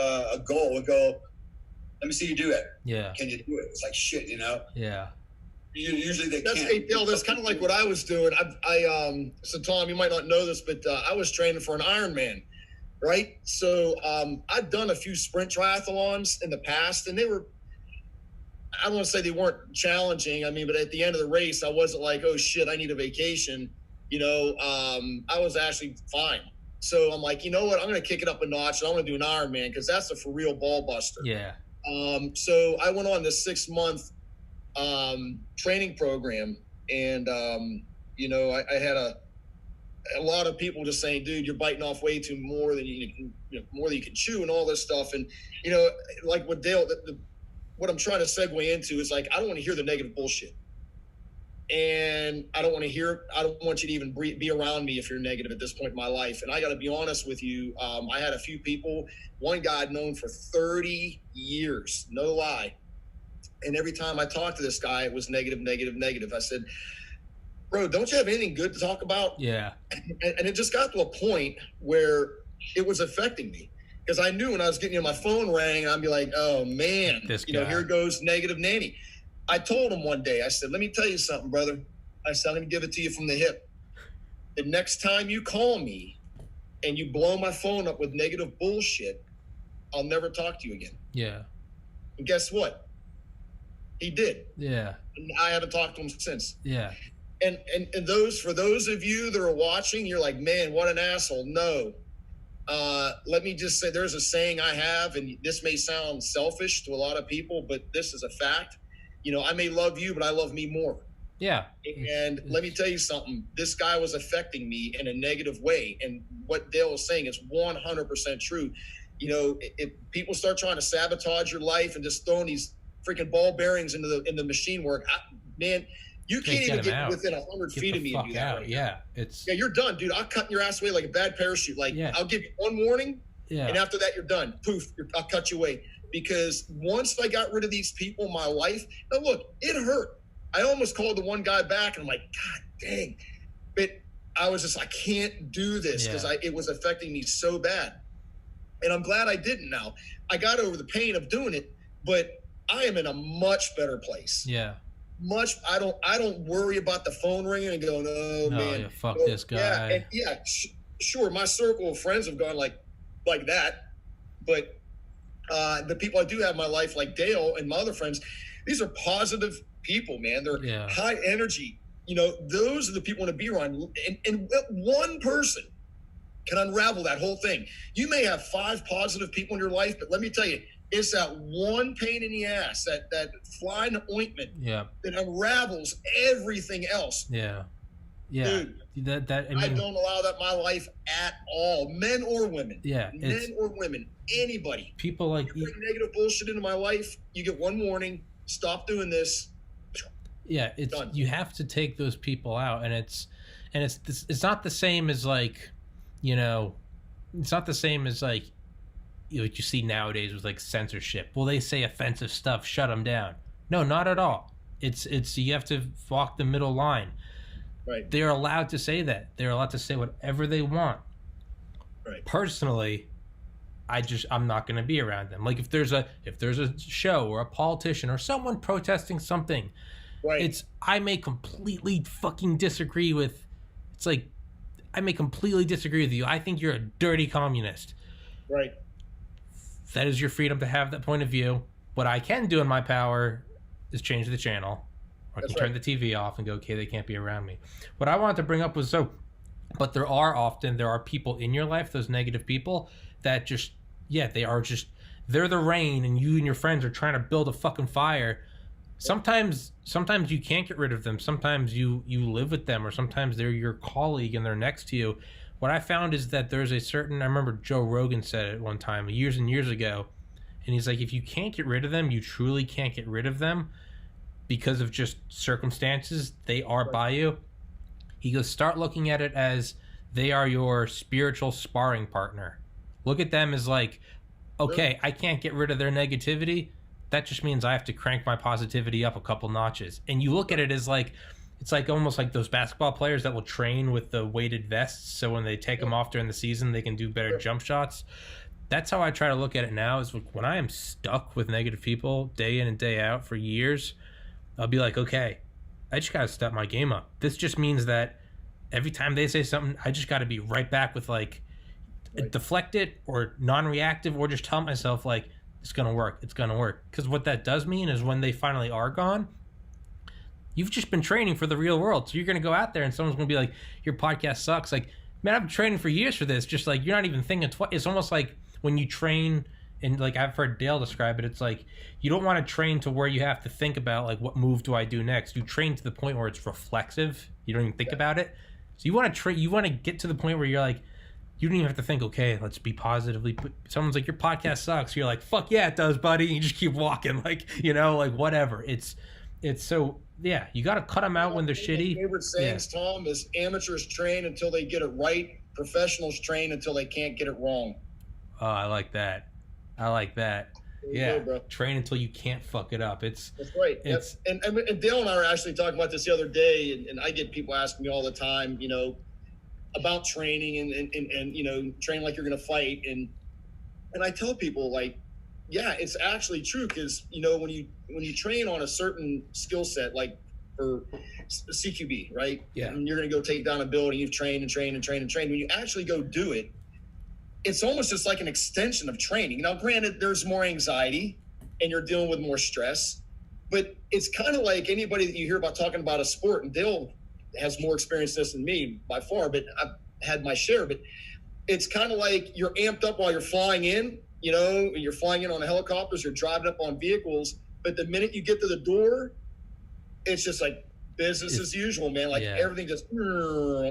goal and go, Let me see you do it. Yeah. Can you do it? It's like shit, you know? Yeah. Usually they That's, can't. hey, Dale, that's kind of like what I was doing. So Tom, you might not know this, but I was training for an Ironman, right? So I've done a few sprint triathlons in the past, and they were, I don't want to say they weren't challenging. I mean, but at the end of the race, I wasn't like, oh shit, I need a vacation. You know, I was actually fine. So I'm like, you know what? I'm going to kick it up a notch, and I'm going to do an Ironman because that's a for real ball buster. Yeah. So I went on this 6-month training program, and you know, I had a lot of people just saying, dude, you're biting off way too more than you can, more than you can chew, and all this stuff. And you know, like what Dale, what I'm trying to segue into is like, I don't want to hear the negative bullshit, and I don't want you to even be around me if you're negative at this point in my life. And I got to be honest with you, I had a few people, one guy I'd known for 30 years, no lie. And every time I talked to this guy, it was negative, negative, negative. I said, bro, don't you have anything good to talk about? Yeah. And it just got to a point where it was affecting me, because I knew when I was getting my phone rang, I'd be like, oh man, This you know, guy. here goes negative nanny. I told him one day, I said, let me tell you something, brother. I said, I'm going to give it to you from the hip. The next time you call me and you blow my phone up with negative bullshit, I'll never talk to you again. Yeah. And guess what? He did. Yeah. And I haven't talked to him since. Yeah. And for those of you that are watching, you're like, man, what an asshole. No. Let me just say, there's a saying I have, and this may sound selfish to a lot of people, but this is a fact. You know, I may love you, but I love me more. Yeah. And let me tell you something. This guy was affecting me in a negative way. And what Dale was saying is 100% true. You know, if people start trying to sabotage your life and just throwing these freaking ball bearings in the machine work, man, you can't even get within 100 feet of me and do that. Right yeah. Yeah, you're done, dude. I'll cut your ass away like a bad parachute. Like, Yeah. I'll give you one warning, Yeah. and after that, you're done. Poof, I'll cut you away. Because once I got rid of these people in my life, now look, it hurt. I almost called the one guy back, and I'm like, God dang. But I was just, I can't do this because it was affecting me so bad. And I'm glad I didn't now. I got over the pain of doing it, but I am in a much better place. Yeah. I don't worry about the phone ringing and going, oh man, Yeah, fuck this guy. Yeah, and sure, my circle of friends have gone like that, but the people I do have in my life, like Dale and my other friends, these are positive people, man. They're high energy. You know, those are the people I want to be around. And one person can unravel that whole thing. You may have 5 positive people in your life, but let me tell you, it's that one pain in the ass, that fly in the ointment that unravels everything else. Yeah. Dude, I don't allow that in my life at all, men or women. Yeah, men or women, anybody. People like you bring negative bullshit into my life, you get one warning. Stop doing this. Yeah, it's done. You have to take those people out, and it's not the same as like, you know, it's not the same as like, what you see nowadays with like censorship. Well, they say offensive stuff, shut them down. No, not at all. It's you have to walk the middle line. Right. They're allowed to say that. They're allowed to say whatever they want. Right. Personally, I'm not going to be around them. Like if there's a show or a politician or someone protesting something, right. I may completely fucking disagree with. It's like I may completely disagree with you. I think you're a dirty communist. Right. That is your freedom to have that point of view. What I can do in my power is change the channel. Or I can turn the TV off and go, okay, they can't be around me. What I wanted to bring up was but there are people in your life, those negative people, that just, they're the rain and you and your friends are trying to build a fucking fire. Sometimes you can't get rid of them. Sometimes you live with them, or sometimes they're your colleague and they're next to you. What I found is that there's a certain, I remember Joe Rogan said it one time years and years ago, and he's like, if you can't get rid of them, you truly can't get rid of them because of just circumstances. They are by you. He goes, start looking at it as they are your spiritual sparring partner. Look at them as like, okay, I can't get rid of their negativity. That just means I have to crank my positivity up a couple notches. And you look at it as like, it's like almost like those basketball players that will train with the weighted vests, so when they take them off during the season, they can do better jump shots. that's how I try to look at it now. Is when I am stuck with negative people day in and day out for years, I'll be like, okay, I just gotta step my game up. This just means that every time they say something, I just gotta be right back with like, deflect it or non-reactive, or just tell myself like, it's gonna work. It's gonna work. Because what that does mean is when they finally are gone, you've just been training for the real world. So you're gonna go out there and someone's gonna be like, your podcast sucks. Like, man, I've been training for years for this. Just like, you're not even thinking twice. It's almost like when you train, and like I've heard Dale describe it, it's like you don't want to train to where you have to think about like, what move do I do next. You train to the point where it's reflexive. You don't even think about it. So you want to you want to get to the point where you're like, you don't even have to think, okay, let's be positively. Someone's like, your podcast sucks. You're like, fuck yeah, it does, buddy. You just keep walking, like, you know, like whatever. It's so, yeah, you got to cut them out when they're shitty. My favorite sayings, Tom, is amateurs train until they get it right. Professionals train until they can't get it wrong. Oh, I like that. Yeah, go, train until you can't fuck it up. That's right. It's and Dale and I were actually talking about this the other day, and I get people asking me all the time, you know, about training and you know, train like you're going to fight, and I tell people like, yeah, it's actually true, because you know, when you train on a certain skill set, like for CQB, right? Yeah, and you're going to go take down a building, you've trained and trained and trained and trained. When you actually go do it, it's almost just like an extension of training. Now, granted, there's more anxiety and you're dealing with more stress, but it's kind of like anybody that you hear about talking about a sport, and Dale has more experience this than me by far, but I've had my share. But it's kind of like you're amped up while you're flying in, you know, you're flying in on helicopters, you're driving up on vehicles, but the minute you get to the door, it's just like business as usual, man. Like everything just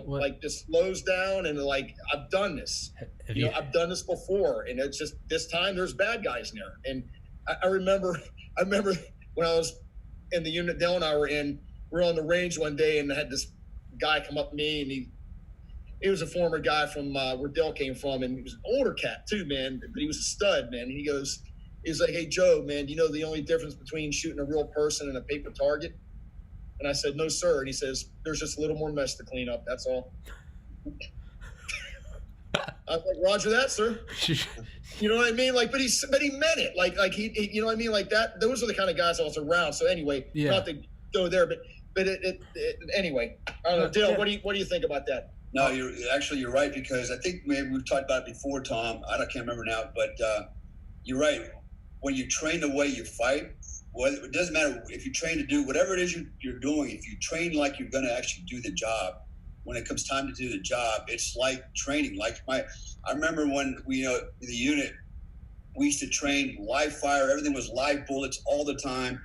like just slows down, and like, I've done this. You know, I've done this before, and it's just this time there's bad guys in there. And I remember when I was in the unit Dale and I were in, we were on the range one day, and I had this guy come up to me, and he was a former guy from where Dale came from, and he was an older cat too, man, but he was a stud, man. He was like, hey, Joe, man, do you know the only difference between shooting a real person and a paper target? And I said, no, sir. And he says, there's just a little more mess to clean up. That's all. I was like, Roger that, sir. You know what I mean? Like, but he meant it. Like he, you know what I mean? Like that. Those are the kind of guys I was around. So anyway, not to go there, but anyway. I don't know, Dale. What do you think about that? No, you're right, because I think maybe we've talked about it before, Tom. I can't remember now, but you're right. When you train the way you fight, well, it doesn't matter if you train to do whatever it is you're doing. If you train like you're going to actually do the job, when it comes time to do the job, it's like training. Like I remember when we, in the unit, we used to train live fire. Everything was live bullets all the time.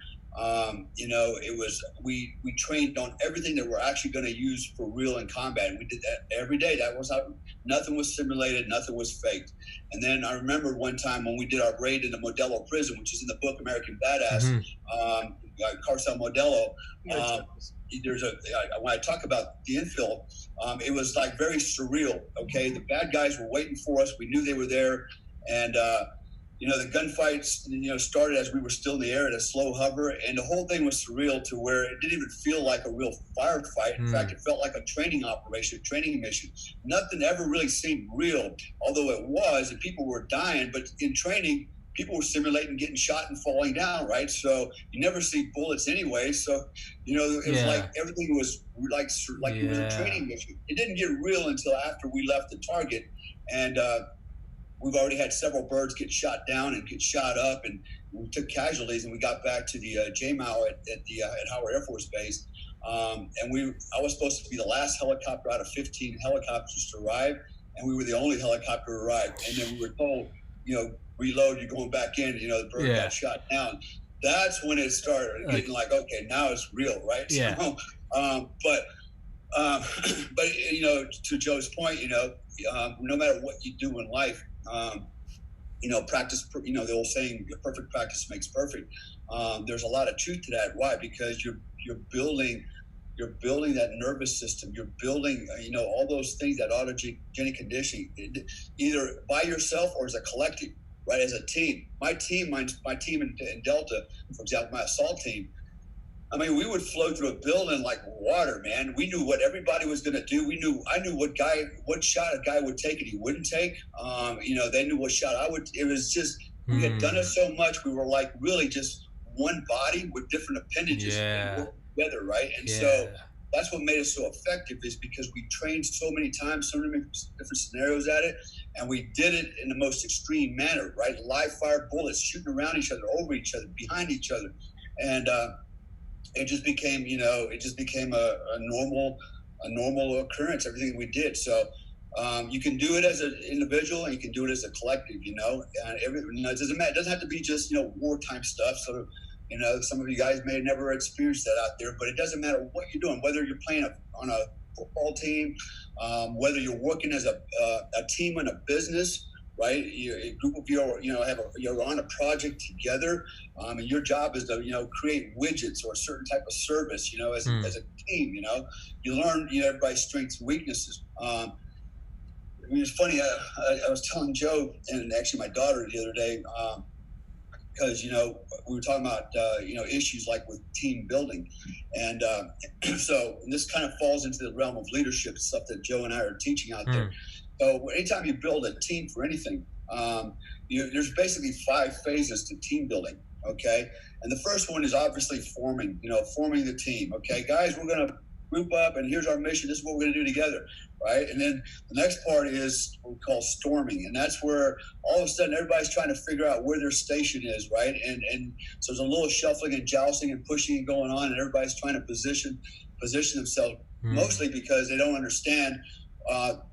It was, we trained on everything that we're actually going to use for real in combat. And we did that every day. That was how, nothing was simulated. Nothing was faked. And then I remember one time when we did our raid in the Modelo prison, which is in the book American Badass, Carcel Modelo. When I talk about the infill, it was like very surreal. Okay. The bad guys were waiting for us. We knew they were there. And, the gunfights, started as we were still in the air at a slow hover, and the whole thing was surreal to where it didn't even feel like a real firefight. In fact, it felt like a training operation, a training mission. Nothing ever really seemed real, although it was, and people were dying. But in training, people were simulating getting shot and falling down, right? So you never see bullets anyway. So, it was like everything was like it was a training mission. It didn't get real until after we left the target, and we've already had several birds get shot down and get shot up, and we took casualties, and we got back to the JMAO at Howard Air Force Base. And I was supposed to be the last helicopter out of 15 helicopters to arrive, and we were the only helicopter to arrive. And then we were told, reload, you're going back in, the bird got shot down. That's when it started getting like, okay, now it's real, right? Yeah. So, but to Joe's point, no matter what you do in life, practice, the old saying, perfect practice makes perfect. There's a lot of truth to that. Why? Because you're building that nervous system. You're building, all those things, that autogenic conditioning, either by yourself or as a collective, right? As a team. My team in Delta, for example, my assault team, I mean, we would flow through a building like water, man. We knew what everybody was going to do. I knew what shot a guy would take and he wouldn't take. They knew what shot I would. It was just, we had done it so much. We were like really just one body with different appendages and worked together, right? And so that's what made us so effective, is because we trained so many times, so many different scenarios at it, and we did it in the most extreme manner, right? Live fire bullets shooting around each other, over each other, behind each other, and it just became, a normal occurrence, everything we did. So you can do it as an individual, and you can do it as a collective, and it doesn't have to be just, wartime stuff. So, some of you guys may have never experienced that out there, but it doesn't matter what you're doing, whether you're playing on a football team, whether you're working as a team in a business, right? A group of you, you're on a project together, and your job is to, create widgets or a certain type of service, as a team, you learn, everybody's strengths and weaknesses. It's funny. I was telling Joe and actually my daughter the other day, because we were talking about issues like with team building, and so this kind of falls into the realm of leadership stuff that Joe and I are teaching out there. So anytime you build a team for anything, there's basically 5 phases to team building. Okay, and the first one is obviously forming the team. Okay, guys, we're gonna group up, and here's our mission. This is what we're gonna do together, right? And then the next part is what we call storming, and that's where all of a sudden everybody's trying to figure out where their station is, right? And so there's a little shuffling and jousting and pushing going on, and everybody's trying to position themselves, mostly because they don't understand.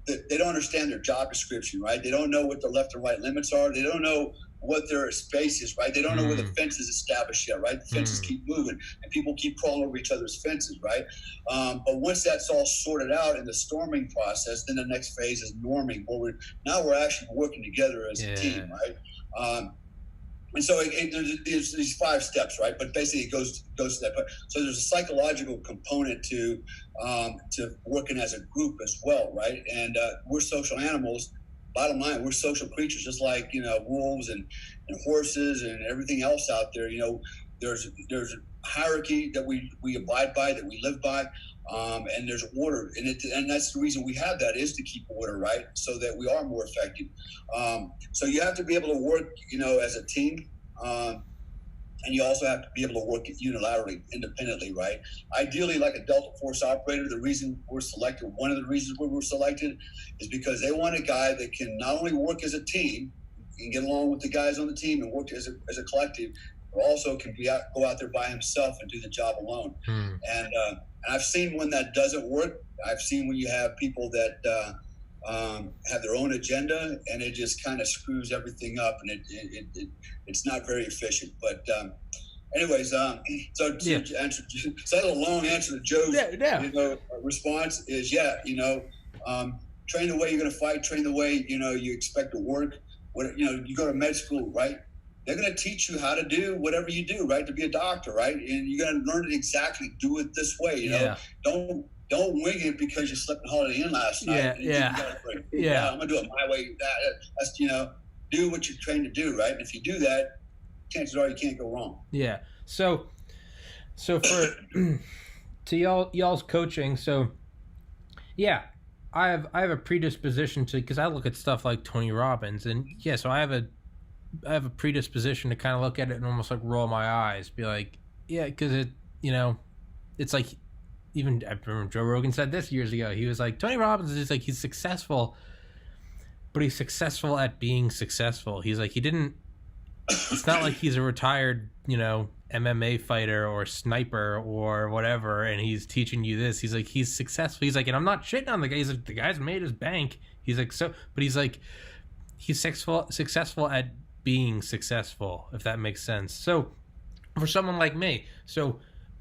They don't understand their job description, right? They don't know what their left and right limits are. They don't know what their space is, right? They don't know where the fence is established yet, right? The fences keep moving, and people keep crawling over each other's fences, right? But once that's all sorted out in the storming process, then the next phase is norming, where we're actually working together as a team, right? And so there's these 5 steps, right? But basically it goes to that. So there's a psychological component to working as a group as well, right? And we're social animals. Bottom line, we're social creatures, just like wolves and horses and everything else out there. There's a hierarchy that we abide by, that we live by, and there's order, and that's the reason we have that, is to keep order, right? So that we are more effective. So you have to be able to work, as a team, and you also have to be able to work unilaterally, independently, right? Ideally, like a Delta Force operator, one of the reasons we were selected is because they want a guy that can not only work as a team and get along with the guys on the team and work as a collective, but also can go out there by himself and do the job alone. And I've seen when that doesn't work. I've seen when you have people that have their own agenda, and it just kind of screws everything up, and it's not very efficient. But anyways, so that's a long answer to Joe's response is train the way you're going to fight, train the way you expect to work. You go to med school, right? They're going to teach you how to do whatever you do, right? To be a doctor, right? And you're going to learn it exactly. Do it this way, Don't wing it because you slept in Holiday Inn last night. I'm gonna do it my way. That's do what you're trained to do, right? And if you do that, chances are you can't go wrong. Yeah. So for to y'all's coaching, so yeah, I have a predisposition to, because I look at stuff like Tony Robbins, and so I have a predisposition to kind of look at it and almost like roll my eyes, be like, because it's like. Even I remember Joe Rogan said this years ago. He was like, Tony Robbins is just like, he's successful, but he's successful at being successful. He's like, it's not like he's a retired, MMA fighter or sniper or whatever, and he's teaching you this. He's like, he's successful. He's like, and I'm not shitting on the guy. He's like, the guy's made his bank. He's like, but he's like, he's successful at being successful, if that makes sense. So for someone like me,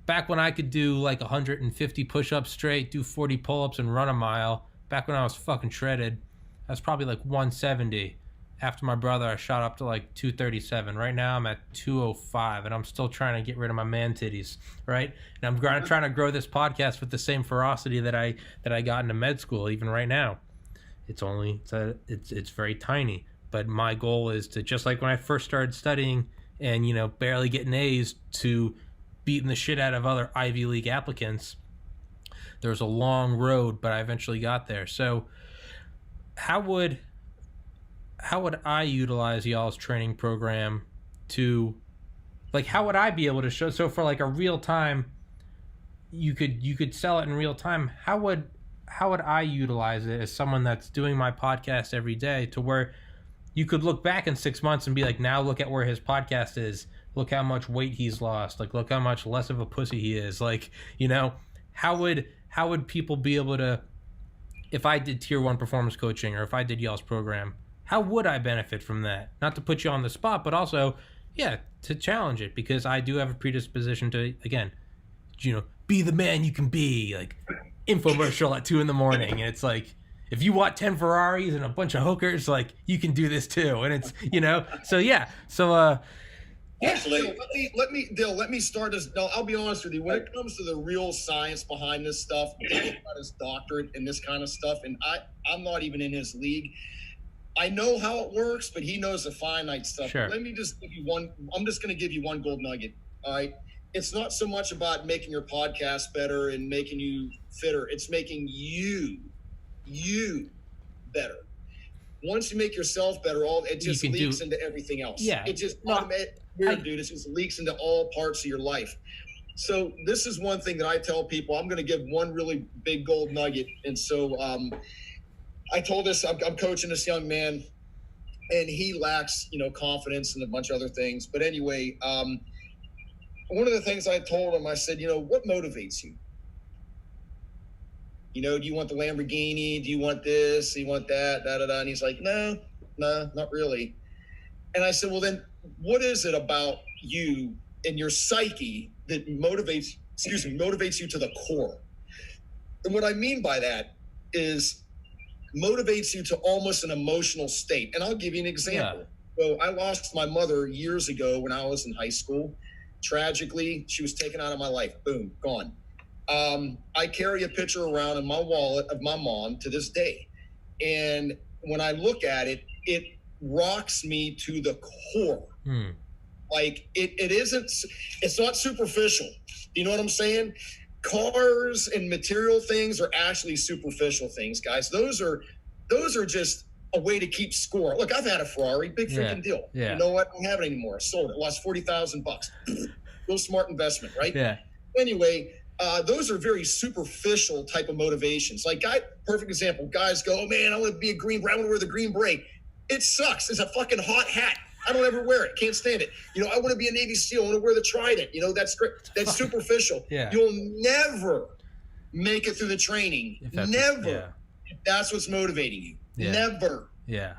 back when I could do like 150 push-ups straight, do 40 pull-ups, and run a mile, back when I was fucking shredded, I was probably like 170. After my brother, I shot up to like 237. Right now, I'm at 205, and I'm still trying to get rid of my man titties, right? And I'm trying to grow this podcast with the same ferocity that I got into med school. Even right now, it's very tiny. But my goal is to, just like when I first started studying and barely getting A's, to beating the shit out of other Ivy League applicants. There was a long road, but I eventually got there. So how would I utilize y'all's training program to, like, how would I be able to show, so for like a real time, you could sell it in real time. How would I utilize it as someone that's doing my podcast every day, to where you could look back in 6 months and be like, now look at where his podcast is. Look how much weight he's lost. Like, look how much less of a pussy he is. Like, you know, how would people be able to, if I did tier 1 performance coaching, or if I did y'all's program, how would I benefit from that? Not to put you on the spot, but also, yeah, to challenge it, because I do have a predisposition to, again, you know, be the man you can be, like infomercial at 2 a.m. And it's like, if you want 10 Ferraris and a bunch of hookers, like, you can do this too. And it's, you know, so yeah. So, Actually, let me start this. No, I'll be honest with you. When it comes to the real science behind this stuff, Dale got his doctorate in this kind of stuff, and I'm not even in his league. I know how it works, but he knows the finite stuff. Sure. Let me just give you one. I'm just going to give you one gold nugget. All right. It's not so much about making your podcast better and making you fitter. It's making you better. Once you make yourself better, it just leaks into everything else. Yeah. It just dude. It just leaks into all parts of your life. So this is one thing that I tell people. I'm going to give one really big gold nugget. And so I told this, I'm coaching this young man, and he lacks, you know, confidence and a bunch of other things. But anyway, one of the things I told him, I said, you know, what motivates you? You know, do you want the Lamborghini? Do you want this? Do you want that? And he's like, no, not really. And I said, well, then what is it about you and your psyche that motivates you to the core? And what I mean by that is motivates you to almost an emotional state. And I'll give you an example. Yeah. So I lost my mother years ago when I was in high school. Tragically, she was taken out of my life. Boom, gone. I carry a picture around in my wallet of my mom to this day. And when I look at it, it rocks me to the core. Like it's not superficial. You know what I'm saying? Cars and material things are actually superficial things, guys. Those are just a way to keep score. Look, I've had a Ferrari, big freaking deal. Yeah. You know what? I don't have it anymore. I sold it. Lost $40,000. Real smart investment, right? Yeah. Anyway, those are very superficial type of motivations. Like, perfect example. Guys go, oh man, I want to be a Green Beret. I want to wear the Green Beret. It sucks. It's a fucking hot hat. I don't ever wear it. Can't stand it. You know, I want to be a Navy SEAL. I want to wear the Trident. You know, that's great. That's superficial. Yeah. You'll never make it through the training. Never. That's what's motivating you. Yeah. Never. Yeah.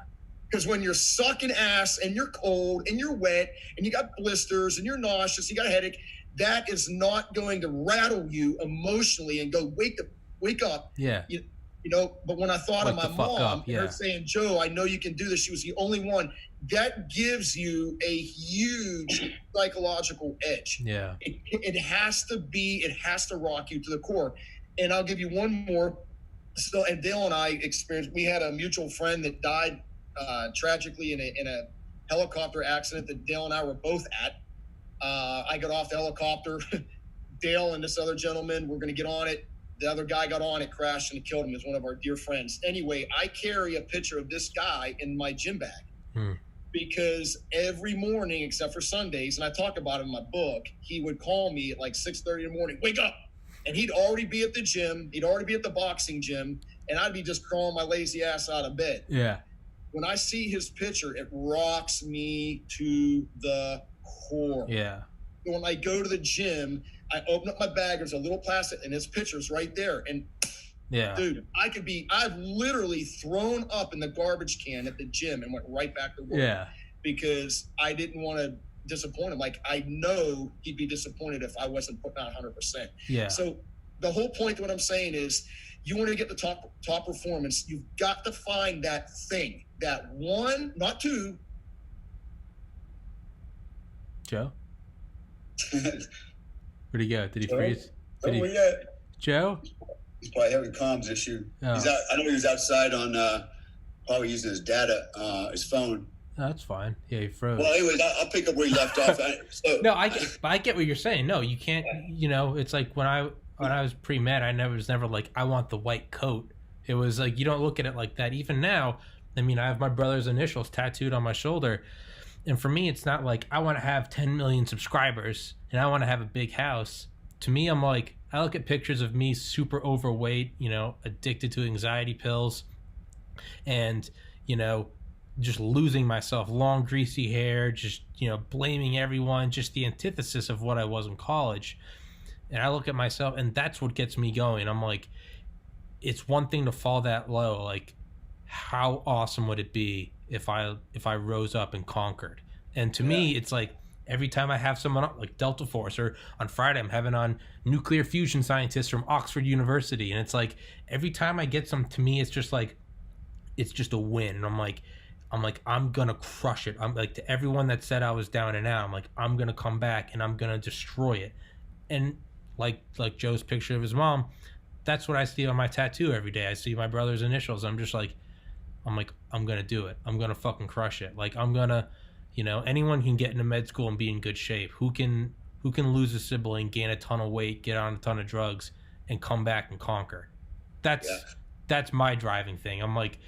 Because when you're sucking ass and you're cold and you're wet and you got blisters and you're nauseous, you got a headache, that is not going to rattle you emotionally and go, wake up. Yeah. You know, but when I thought of my mom, her saying, Joe, I know you can do this. She was the only one. That gives you a huge psychological edge. Yeah. It has to rock you to the core. And I'll give you one more. So, and Dale and I we had a mutual friend that died tragically in a helicopter accident that Dale and I were both at. I got off the helicopter. Dale and this other gentleman were going to get on it. The other guy got on it, crashed, and killed him. As one of our dear friends. Anyway, I carry a picture of this guy in my gym bag because every morning, except for Sundays, and I talk about it in my book, he would call me at like 6:30 in the morning, wake up. And he'd already be at the gym. He'd already be at the boxing gym. And I'd be just crawling my lazy ass out of bed. Yeah. When I see his picture, it rocks me to the core. Yeah. When I go to the gym, I open up my bag, there's a little plastic, and his picture's right there. And yeah, dude, I've literally thrown up in the garbage can at the gym and went right back to work. Yeah. Because I didn't want to disappoint him. Like, I know he'd be disappointed if I wasn't putting out 100%. Yeah. So the whole point of what I'm saying is, you want to get the top performance, you've got to find that thing, that one, not two. Joe? Where'd he go? Did he freeze? Joe? He's probably having a comms issue. Oh. I know he was outside on probably using his data, his phone. That's fine. Yeah, you froze. Well, anyways, I'll pick up where you left off. No, I get what you're saying. No, you can't. You know, it's like when I was pre-med, I was never like, I want the white coat. It was like, you don't look at it like that. Even now, I mean, I have my brother's initials tattooed on my shoulder, and for me, it's not like I want to have 10 million subscribers and I want to have a big house. To me, I'm like, I look at pictures of me super overweight, you know, addicted to anxiety pills, and you know, just losing myself, long greasy hair, just, you know, blaming everyone, just the antithesis of what I was in college. And I look at myself, and that's what gets me going. I'm like, it's one thing to fall that low. Like, how awesome would it be if I rose up and conquered? And to me, it's like every time I have someone up, like Delta Force, or on Friday I'm having on nuclear fusion scientists from Oxford University, and it's like every time I get some, to me it's just like, it's just a win. And I'm like, I'm gonna crush it. I'm like, to everyone that said I was down and out, I'm like, I'm gonna come back and I'm gonna destroy it. And like Joe's picture of his mom, that's what I see on my tattoo every day. I see my brother's initials. I'm gonna do it. I'm gonna fucking crush it. Like, I'm gonna, you know, anyone can get into med school and be in good shape. Who can lose a sibling, gain a ton of weight, get on a ton of drugs, and come back and conquer? That's my driving thing. I'm like,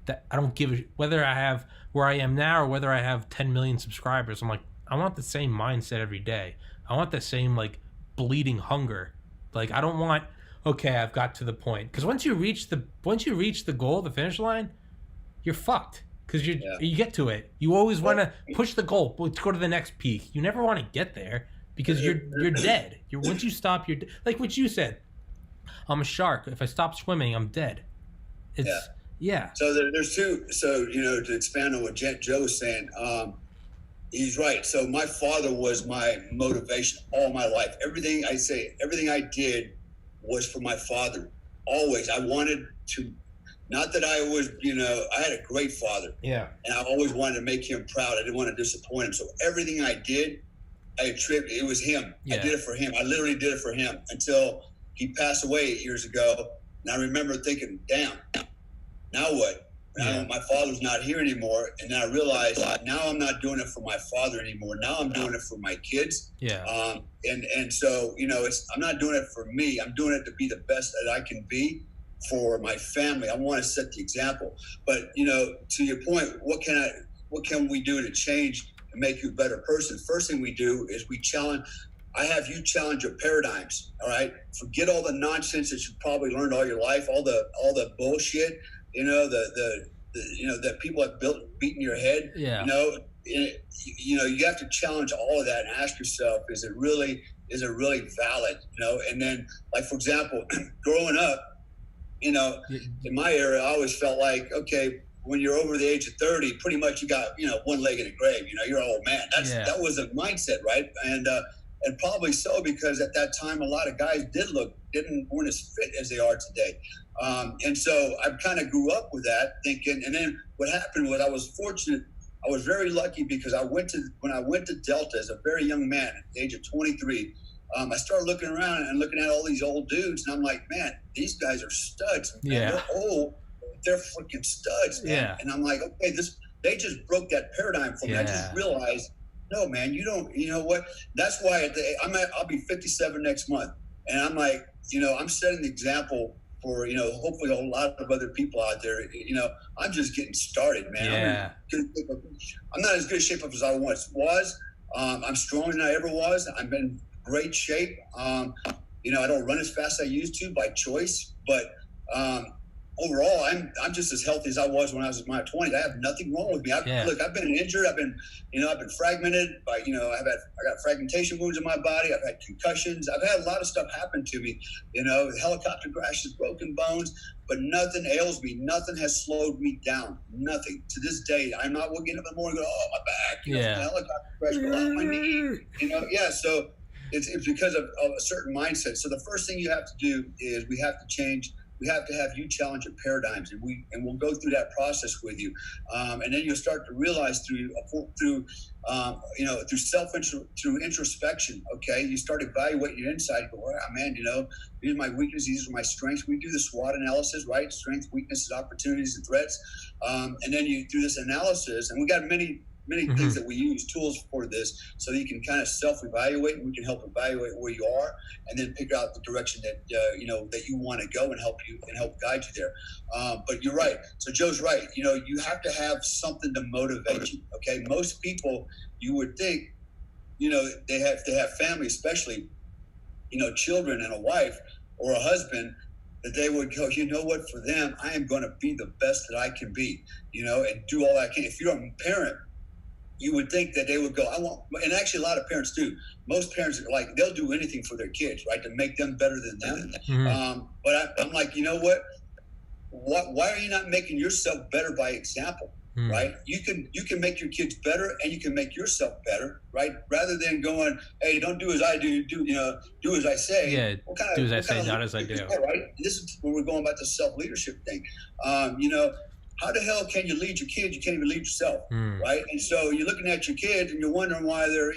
that I don't give a whether I have where I am now or whether I have 10 million subscribers. I'm like, I want the same mindset every day. I want the same, like, bleeding hunger. Like, I don't want, okay, I've got to the point, because once you reach the goal, the finish line, you're fucked, because you get to it. You always want to push the goal to go to the next peak. You never want to get there because you're dead. Once you stop, you're like what you said. I'm a shark. If I stop swimming, I'm dead. Yeah. So there's two. So, you know, to expand on what Joe was saying, he's right. So my father was my motivation all my life. Everything I did was for my father. Always. I wanted to, not that I was, you know, I had a great father. Yeah. And I always wanted to make him proud. I didn't want to disappoint him. So everything I did, it was him. Yeah. I did it for him. I literally did it for him until he passed away 8 years ago. And I remember thinking, damn, now what? Now my father's not here anymore. And then I realized now I'm not doing it for my father anymore. Now I'm doing it for my kids. Yeah. And so, you know, I'm not doing it for me. I'm doing it to be the best that I can be for my family. I want to set the example. But, you know, to your point, what can we do to change and make you a better person? First thing we do is I have you challenge your paradigms. All right. Forget all the nonsense that you probably learned all your life, all the bullshit, you know, the you know, that people have beaten your head. Yeah. You know, you have to challenge all of that and ask yourself, is it really valid? You know, and then, like, for example, growing up, you know, in my era, I always felt like, okay, when you're over the age of 30, pretty much you got, you know, one leg in the grave. You know, you're an old man. That was a mindset, right? And probably so, because at that time a lot of guys weren't as fit as they are today. And so I kind of grew up with that thinking. And then what happened was I was fortunate. I was very lucky because when I went to Delta as a very young man at the age of 23. I started looking around and looking at all these old dudes, and I'm like, man, these guys are studs. Man. Yeah. They're old, but they're freaking studs, man. Yeah. And I'm like, okay, they just broke that paradigm for me. Yeah. I just realized, no, man, you know what? That's why I'll be 57 next month. And I'm like, you know, I'm setting the example for, you know, hopefully a lot of other people out there. You know, I'm just getting started, man. Yeah. I'm not as good a shape up as I once was. I'm stronger than I ever was. I'm in great shape. You know, I don't run as fast as I used to by choice, but overall, I'm just as healthy as I was when I was in my 20s. I have nothing wrong with me. Look, I've been injured. I've been fragmented by, you know, I got fragmentation wounds in my body. I've had concussions. I've had a lot of stuff happen to me, you know, helicopter crashes, broken bones, but nothing ails me. Nothing has slowed me down. Nothing. To this day, I'm not waking up in the morning and go, oh, my back, you know, from the helicopter crash, my knee, you know, so it's because of a certain mindset. So the first thing you have to do is we have to change we have to have you challenge your paradigms, and we'll go through that process with you, and then you'll start to realize through through introspection. Okay, you start evaluating your inside. You go, oh, man, these are my weaknesses, these are my strengths. We do the SWOT analysis, right? Strengths, weaknesses, opportunities, and threats, and then you do this analysis, and we got many things that we use, tools for this, so that you can kind of self-evaluate, and we can help evaluate where you are, and then pick out the direction that that you want to go, and help guide you there. But you're right. So Joe's right. You have to have something to motivate you. Okay, most people, you would think, they have family, especially, children and a wife or a husband, that they would go, you know what, for them, I am going to be the best that I can be, and do all I can. If you're a parent, you would think that they would go, and actually a lot of parents do. Most parents are like, they'll do anything for their kids, right, to make them better than them. But I'm like, you know what? Why are you not making yourself better by example, right? You can make your kids better, and you can make yourself better, right? Rather than going, hey, don't do as I do, do as I say. Yeah, do as I say, not as I do. Right? This is where we're going about the self-leadership thing. How the hell can you lead your kids? You can't even lead yourself, right? And so you're looking at your kids and you're wondering why they're,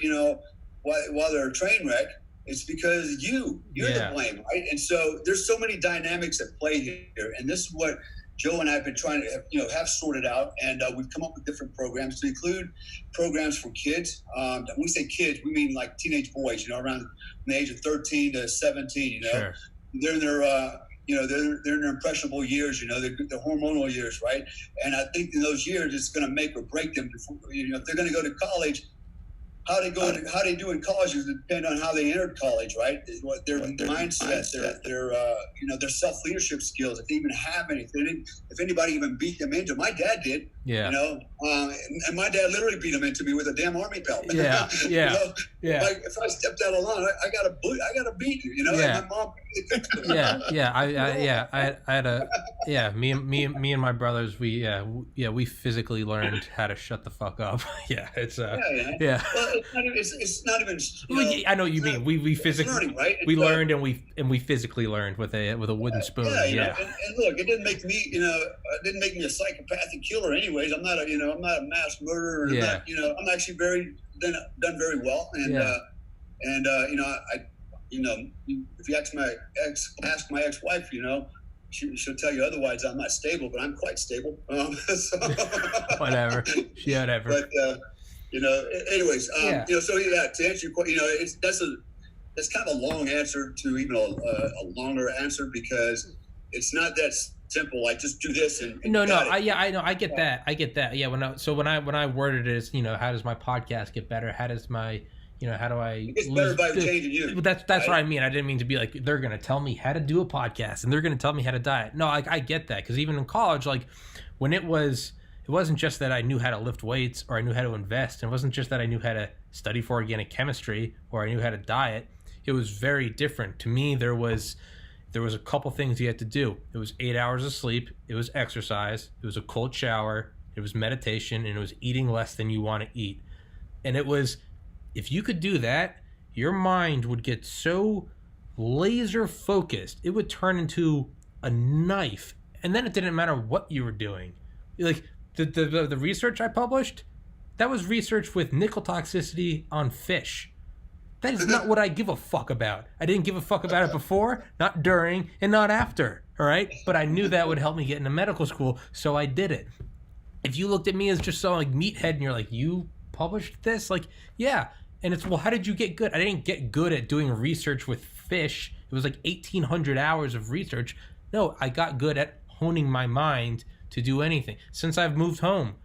why they're a train wreck. It's because you're the blame, right? And so there's so many dynamics at play here, and this is what Joe and I have been trying to, have sorted out, and we've come up with different programs to include programs for kids. When we say kids, we mean like teenage boys, around the age of 13 to 17. Sure. They're in their they're in their impressionable years, their hormonal years, right? And I think in those years, it's going to make or break them. Before, if they're going to go to college, how they do in college is depend on how they entered college, right? What their mindset, their self-leadership skills, if they even have anything, if anybody even beat them into. My dad did, and my dad literally beat them into me with a damn army belt. Yeah. Like if I stepped out of line, I got a beat, Yeah. And my mom. I had me and my brothers, we physically learned how to shut the fuck up. Well, it's not even. I know what you mean. We physically learning, right? learned and we physically learned with a wooden spoon. And look, it didn't make me, it didn't make me a psychopathic killer. Anyways, I'm not a mass murderer. I'm actually done very well, and if you ask my ex-wife, she'll tell you otherwise. I'm not stable, but I'm quite stable. Whatever. But anyways, to answer your question, that's kind of a long answer to even a longer answer, because it's not that simple. Like just do this and I know. I get that. Yeah. When I worded it as, how does my podcast get better? How does my how do I it's better by changing you? But that's right? What I mean. I didn't mean to be like, they're going to tell me how to do a podcast and they're going to tell me how to diet. No, I get that. Because even in college, like when it wasn't just that I knew how to lift weights or I knew how to invest. It wasn't just that I knew how to study for organic chemistry or I knew how to diet. It was very different. To me, there was a couple things you had to do. It was 8 hours of sleep. It was exercise. It was a cold shower. It was meditation. And it was eating less than you want to eat. And it was, if you could do that, your mind would get so laser focused, it would turn into a knife. And then it didn't matter what you were doing. Like the research I published, that was research with nickel toxicity on fish. That is not what I give a fuck about. I didn't give a fuck about it before, not during, and not after. All right? But I knew that would help me get into medical school, so I did it. If you looked at me as just some like meathead and you're like, you published this? Like, yeah. And it's, well, how did you get good? I didn't get good at doing research with fish. It was like 1,800 hours of research. No, I got good at honing my mind to do anything. Since I've moved home,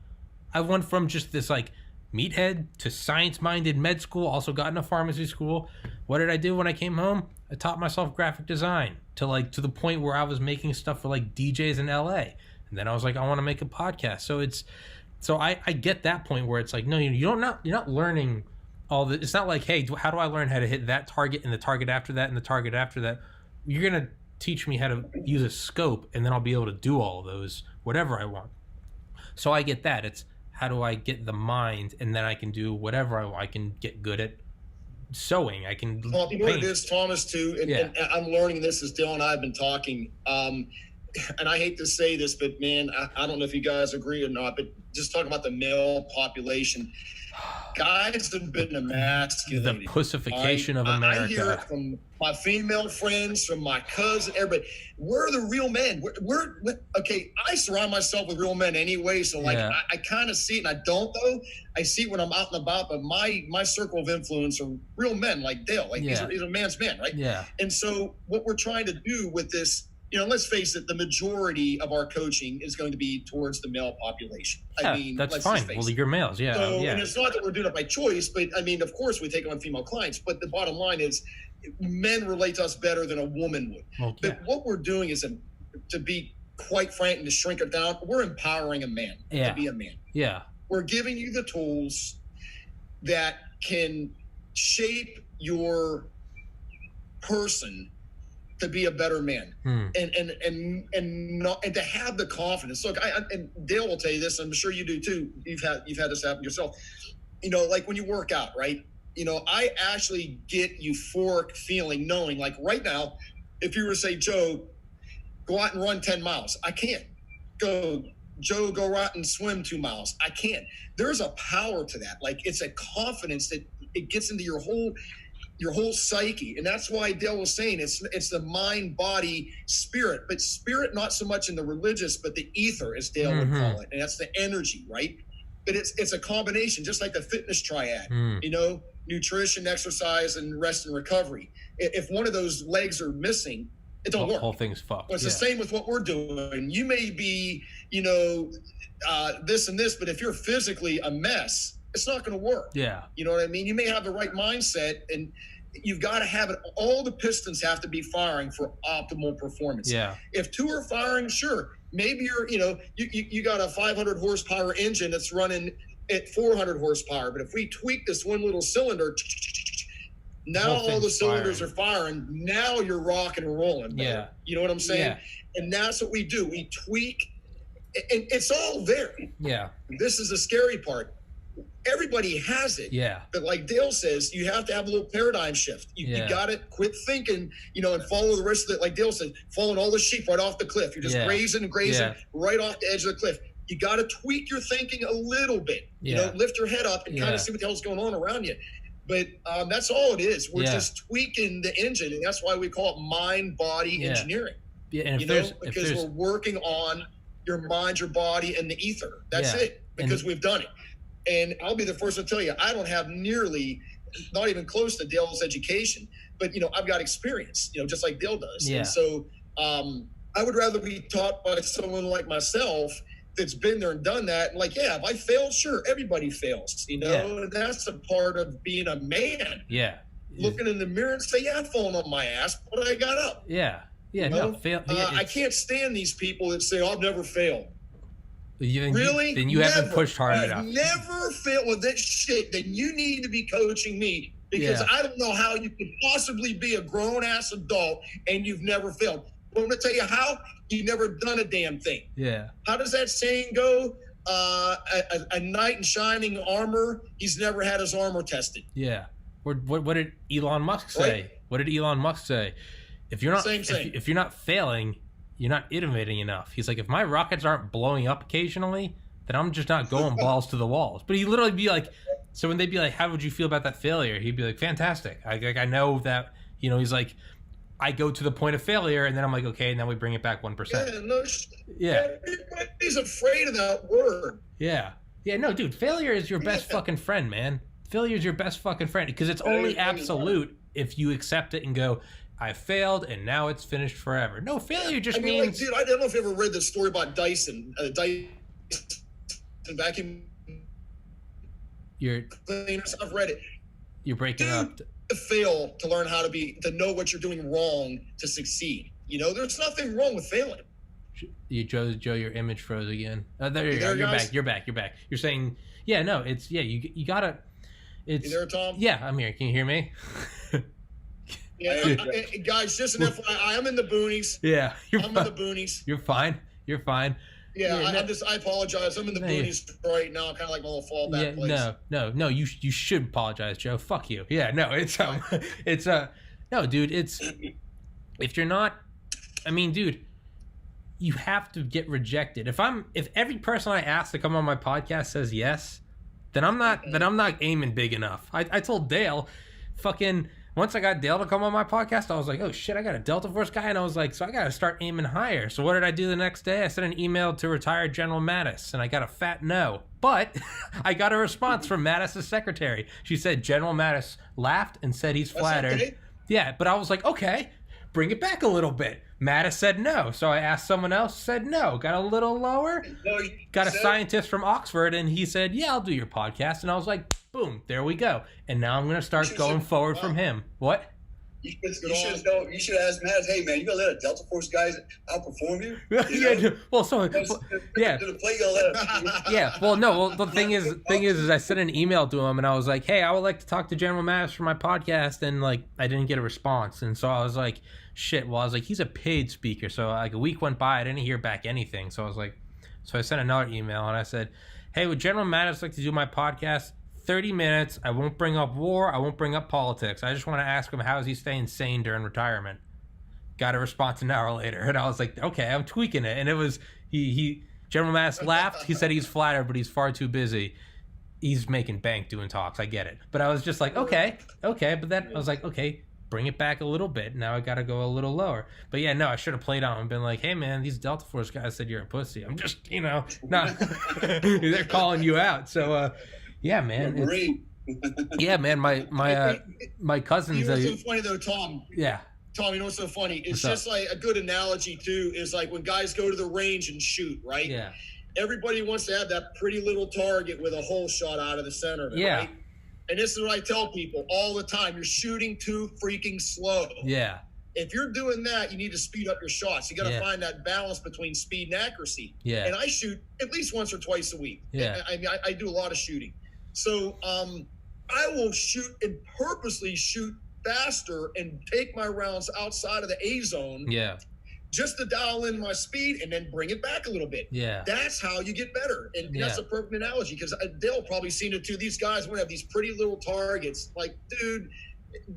I went from just this like meathead to science-minded med school, also got into pharmacy school. What did I do when I came home? I taught myself graphic design to the point where I was making stuff for like DJs in LA. And then I was like, I want to make a podcast. So I get that point where it's like, no, you're not learning all the, it's not like, hey, how do I learn how to hit that target and the target after that and the target after that? You're going to teach me how to use a scope and then I'll be able to do all of those, whatever I want. So I get that. It's how do I get the mind and then I can do whatever I want. I can get good at sewing. I can Well, you know what it paint. is, Thomas, too, and I'm learning this as Dale and I have been talking. And I hate to say this, but man, I don't know if you guys agree or not, but just talking about the male population, guys have been emasculated. The pussification of America. I hear it from my female friends, from my cousin, everybody. We're the real men. We're okay. I surround myself with real men anyway, so like I kind of see it, and I don't though. I see it when I'm out and about, but my circle of influence are real men like Dale. Like he's a man's man, right? Yeah. And so what we're trying to do with this, you know, let's face it, the majority of our coaching is going to be towards the male population. Yeah, I mean, that's fine. Well, you're males. Yeah. So, yeah. and it's not that we're doing it by choice, but I mean, of course we take on female clients, but the bottom line is men relate to us better than a woman would. Well, yeah. But what we're doing is, to be quite frank and to shrink it down, we're empowering a man to be a man. Yeah. We're giving you the tools that can shape your person to be a better man, and to have the confidence. Look, and Dale will tell you this. I'm sure you do too. You've had this happen yourself. You know, like when you work out, right? You know, I actually get euphoric feeling knowing, like right now, if you were to say, Joe, go out and run 10 miles, I can't. Joe, go out and swim 2 miles, I can't. There's a power to that. Like it's a confidence that it gets into your whole psyche. And that's why Dale was saying it's the mind, body, spirit, but spirit, not so much in the religious, but the ether, as Dale would call it. And that's the energy, right? But it's a combination, just like the fitness triad, you know, nutrition, exercise, and rest and recovery. If one of those legs are missing, it don't work. The whole thing's fucked. Well, it's the same with what we're doing. You may be, you know, this and this, but if you're physically a mess, it's not going to work. Yeah. You know what I mean? You may have the right mindset, and you've got to have it. All the pistons have to be firing for optimal performance. Yeah. If two are firing, sure. Maybe you got a 500 horsepower engine that's running at 400 horsepower. But if we tweak this one little cylinder, now all the cylinders are firing. Now you're rocking and rolling. Brother. Yeah. You know what I'm saying? Yeah. And that's what we do. We tweak, and it's all there. Yeah. This is the scary part. Everybody has it. Yeah. But like Dale says, you have to have a little paradigm shift. You got to quit thinking, you know, and follow the rest of it. Like Dale said, following all the sheep right off the cliff. You're just grazing right off the edge of the cliff. You got to tweak your thinking a little bit. You know, lift your head up and kind of see what the hell's going on around you. But that's all it is. We're just tweaking the engine, and that's why we call it mind-body engineering. Yeah, and because we're working on your mind, your body, and the ether. That's it. Because we've done it. And I'll be the first to tell you, I don't have nearly, not even close to Dale's education, but, you know, I've got experience, you know, just like Dale does. Yeah. And so I would rather be taught by someone like myself that's been there and done that. And like, have I failed? Sure. Everybody fails, you know, and that's a part of being a man. Yeah. Looking in the mirror and say, I've fallen on my ass, but I got up. Yeah. Yeah. You know? No, fail. I can't stand these people that say, I've never failed. Really? Then you haven't pushed hard enough. Never failed with that shit. Then you need to be coaching me because I don't know how you could possibly be a grown ass adult and you've never failed. But I'm gonna tell you how. You've never done a damn thing. Yeah. How does that saying go? A knight in shining armor. He's never had his armor tested. Yeah. What did Elon Musk say? Right? What did Elon Musk say? If you're not if you're not failing, you're not innovating enough. He's like, if my rockets aren't blowing up occasionally, then I'm just not going balls to the walls. But he'd literally be like, so when they'd be like, how would you feel about that failure? He'd be like, fantastic. I know that, you know, he's like, I go to the point of failure, and then I'm like, okay, and then we bring it back 1%. Everybody's afraid of that word. Yeah. Yeah, no, dude, failure is your best fucking friend, man. Failure is your best fucking friend because it's only absolute if you accept it and go, I failed, and now it's finished forever. No, failure just means... Like, dude, I don't know if you ever read the story about Dyson. Dyson vacuum cleaners. I've read it. You're breaking up. To fail to learn how to know what you're doing wrong to succeed. You know, there's nothing wrong with failing. Joe, your image froze again. There you go. You're back. You're saying, you gotta... It's, you there, Tom? Yeah, I'm here. Can you hear me? Guys, just an FYI, I'm in the boonies. Yeah, I'm in the boonies. You're fine. I apologize. I'm in the boonies right now, kind of like my little fallback place. No. You should apologize, Joe. Fuck you. Yeah, no, no, dude. If you're not, I mean, dude, you have to get rejected. If every person I ask to come on my podcast says yes, then I'm not aiming big enough. I told Dale, fucking. Once I got Dale to come on my podcast, I was like, oh shit, I got a Delta Force guy. And I was like, so I got to start aiming higher. So what did I do the next day? I sent an email to retired General Mattis, and I got a fat no. But I got a response from Mattis' secretary. She said General Mattis laughed and said he's flattered. Okay. Yeah, but I was like, okay, bring it back a little bit. Mattis said no. So I asked someone else, said no. Got a little lower. Got a scientist from Oxford, and he said, yeah, I'll do your podcast. And I was like, boom, there we go. And now I'm going to start going forward from him. What? You should ask Matt, hey, man, you going to let a Delta Force guys outperform you? The thing is I sent an email to him, and I was like, hey, I would like to talk to General Mattis for my podcast, and, like, I didn't get a response. And so I was like, shit, well, I was like, he's a paid speaker. So, like, a week went by, I didn't hear back anything. So I was like, so I sent another email, and I said, hey, would General Mattis like to do my podcast? 30 minutes. I won't bring up war. I won't bring up politics. I just want to ask him how is he staying sane during retirement. Got a response an hour later, and I was like, okay, I'm tweaking it. And it was he General Mattis laughed. He said he's flattered, but he's far too busy. He's making bank doing talks. I get it, but I was just like, okay. But then I was like, okay, bring it back a little bit. Now I got to go a little lower. But yeah, no, I should have played on and been like, hey man, these Delta Force guys said you're a pussy. I'm just, not. They're calling you out. So. Yeah, man. Yeah, man. My cousins. You know what's so funny though, Tom? Yeah. Tom, you know what's so funny? It's just like a good analogy too. Is like when guys go to the range and shoot, right? Yeah. Everybody wants to have that pretty little target with a hole shot out of the center of it, right? And this is what I tell people all the time: you're shooting too freaking slow. Yeah. If you're doing that, you need to speed up your shots. You got to find that balance between speed and accuracy. Yeah. And I shoot at least once or twice a week. Yeah. I mean, I do a lot of shooting. So I will shoot and purposely shoot faster and take my rounds outside of the A zone. Yeah. Just to dial in my speed and then bring it back a little bit. Yeah. That's how you get better. And that's a perfect analogy because they'll probably seen it too. These guys want to have these pretty little targets. Like, dude,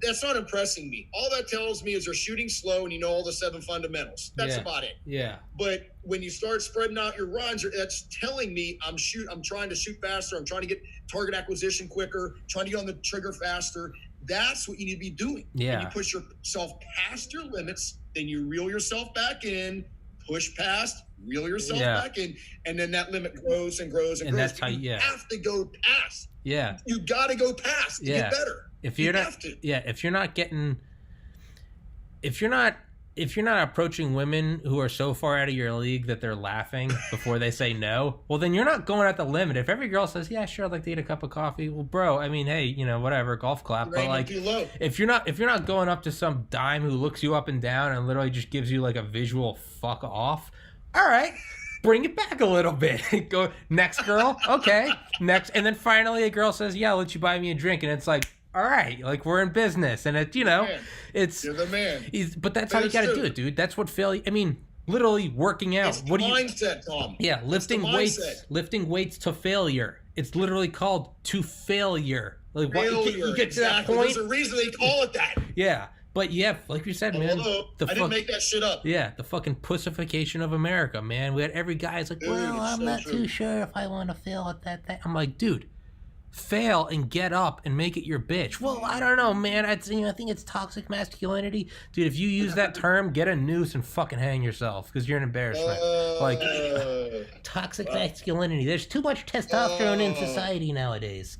that's not impressing me. All that tells me is they're shooting slow and you know all the 7 fundamentals. That's about it. Yeah. But when you start spreading out your runs, that's telling me I'm trying to shoot faster. I'm trying to get target acquisition quicker, trying to get on the trigger faster. That's what you need to be doing. Yeah. When you push yourself past your limits, then you reel yourself back in, push past, reel yourself back in, and then that limit grows and grows and grows. That's how you have to go past. Yeah. You got to go past to get better. If you're not approaching women who are so far out of your league that they're laughing before they say no, well then you're not going at the limit. If every girl says, yeah, sure, I'd like to eat a cup of coffee, well, bro, I mean, hey, whatever, golf clap. But like, if you're not going up to some dime who looks you up and down and literally just gives you like a visual fuck off, all right, bring it back a little bit. Go next girl, okay, next, and then finally a girl says, yeah, I'll let you buy me a drink, and it's like, all right, like we're in business, and you're the man. But that's how you got to do it, dude. That's what failure. I mean, literally working out. It's the mindset, Tom. Yeah, lifting weights to failure. It's literally called to failure. Like you get to that point. There's a reason they call it that. Yeah, but like you said, man. I didn't make that shit up. Yeah, the fucking pussification of America, man. We had every guy's like, well, I'm not too sure if I want to fail at that thing. I'm like, dude. Fail and get up and make it your bitch. Well, I don't know, man. I think it's toxic masculinity, dude. If you use that term, get a noose and fucking hang yourself because you're an embarrassment. Toxic masculinity. There's too much testosterone in society nowadays.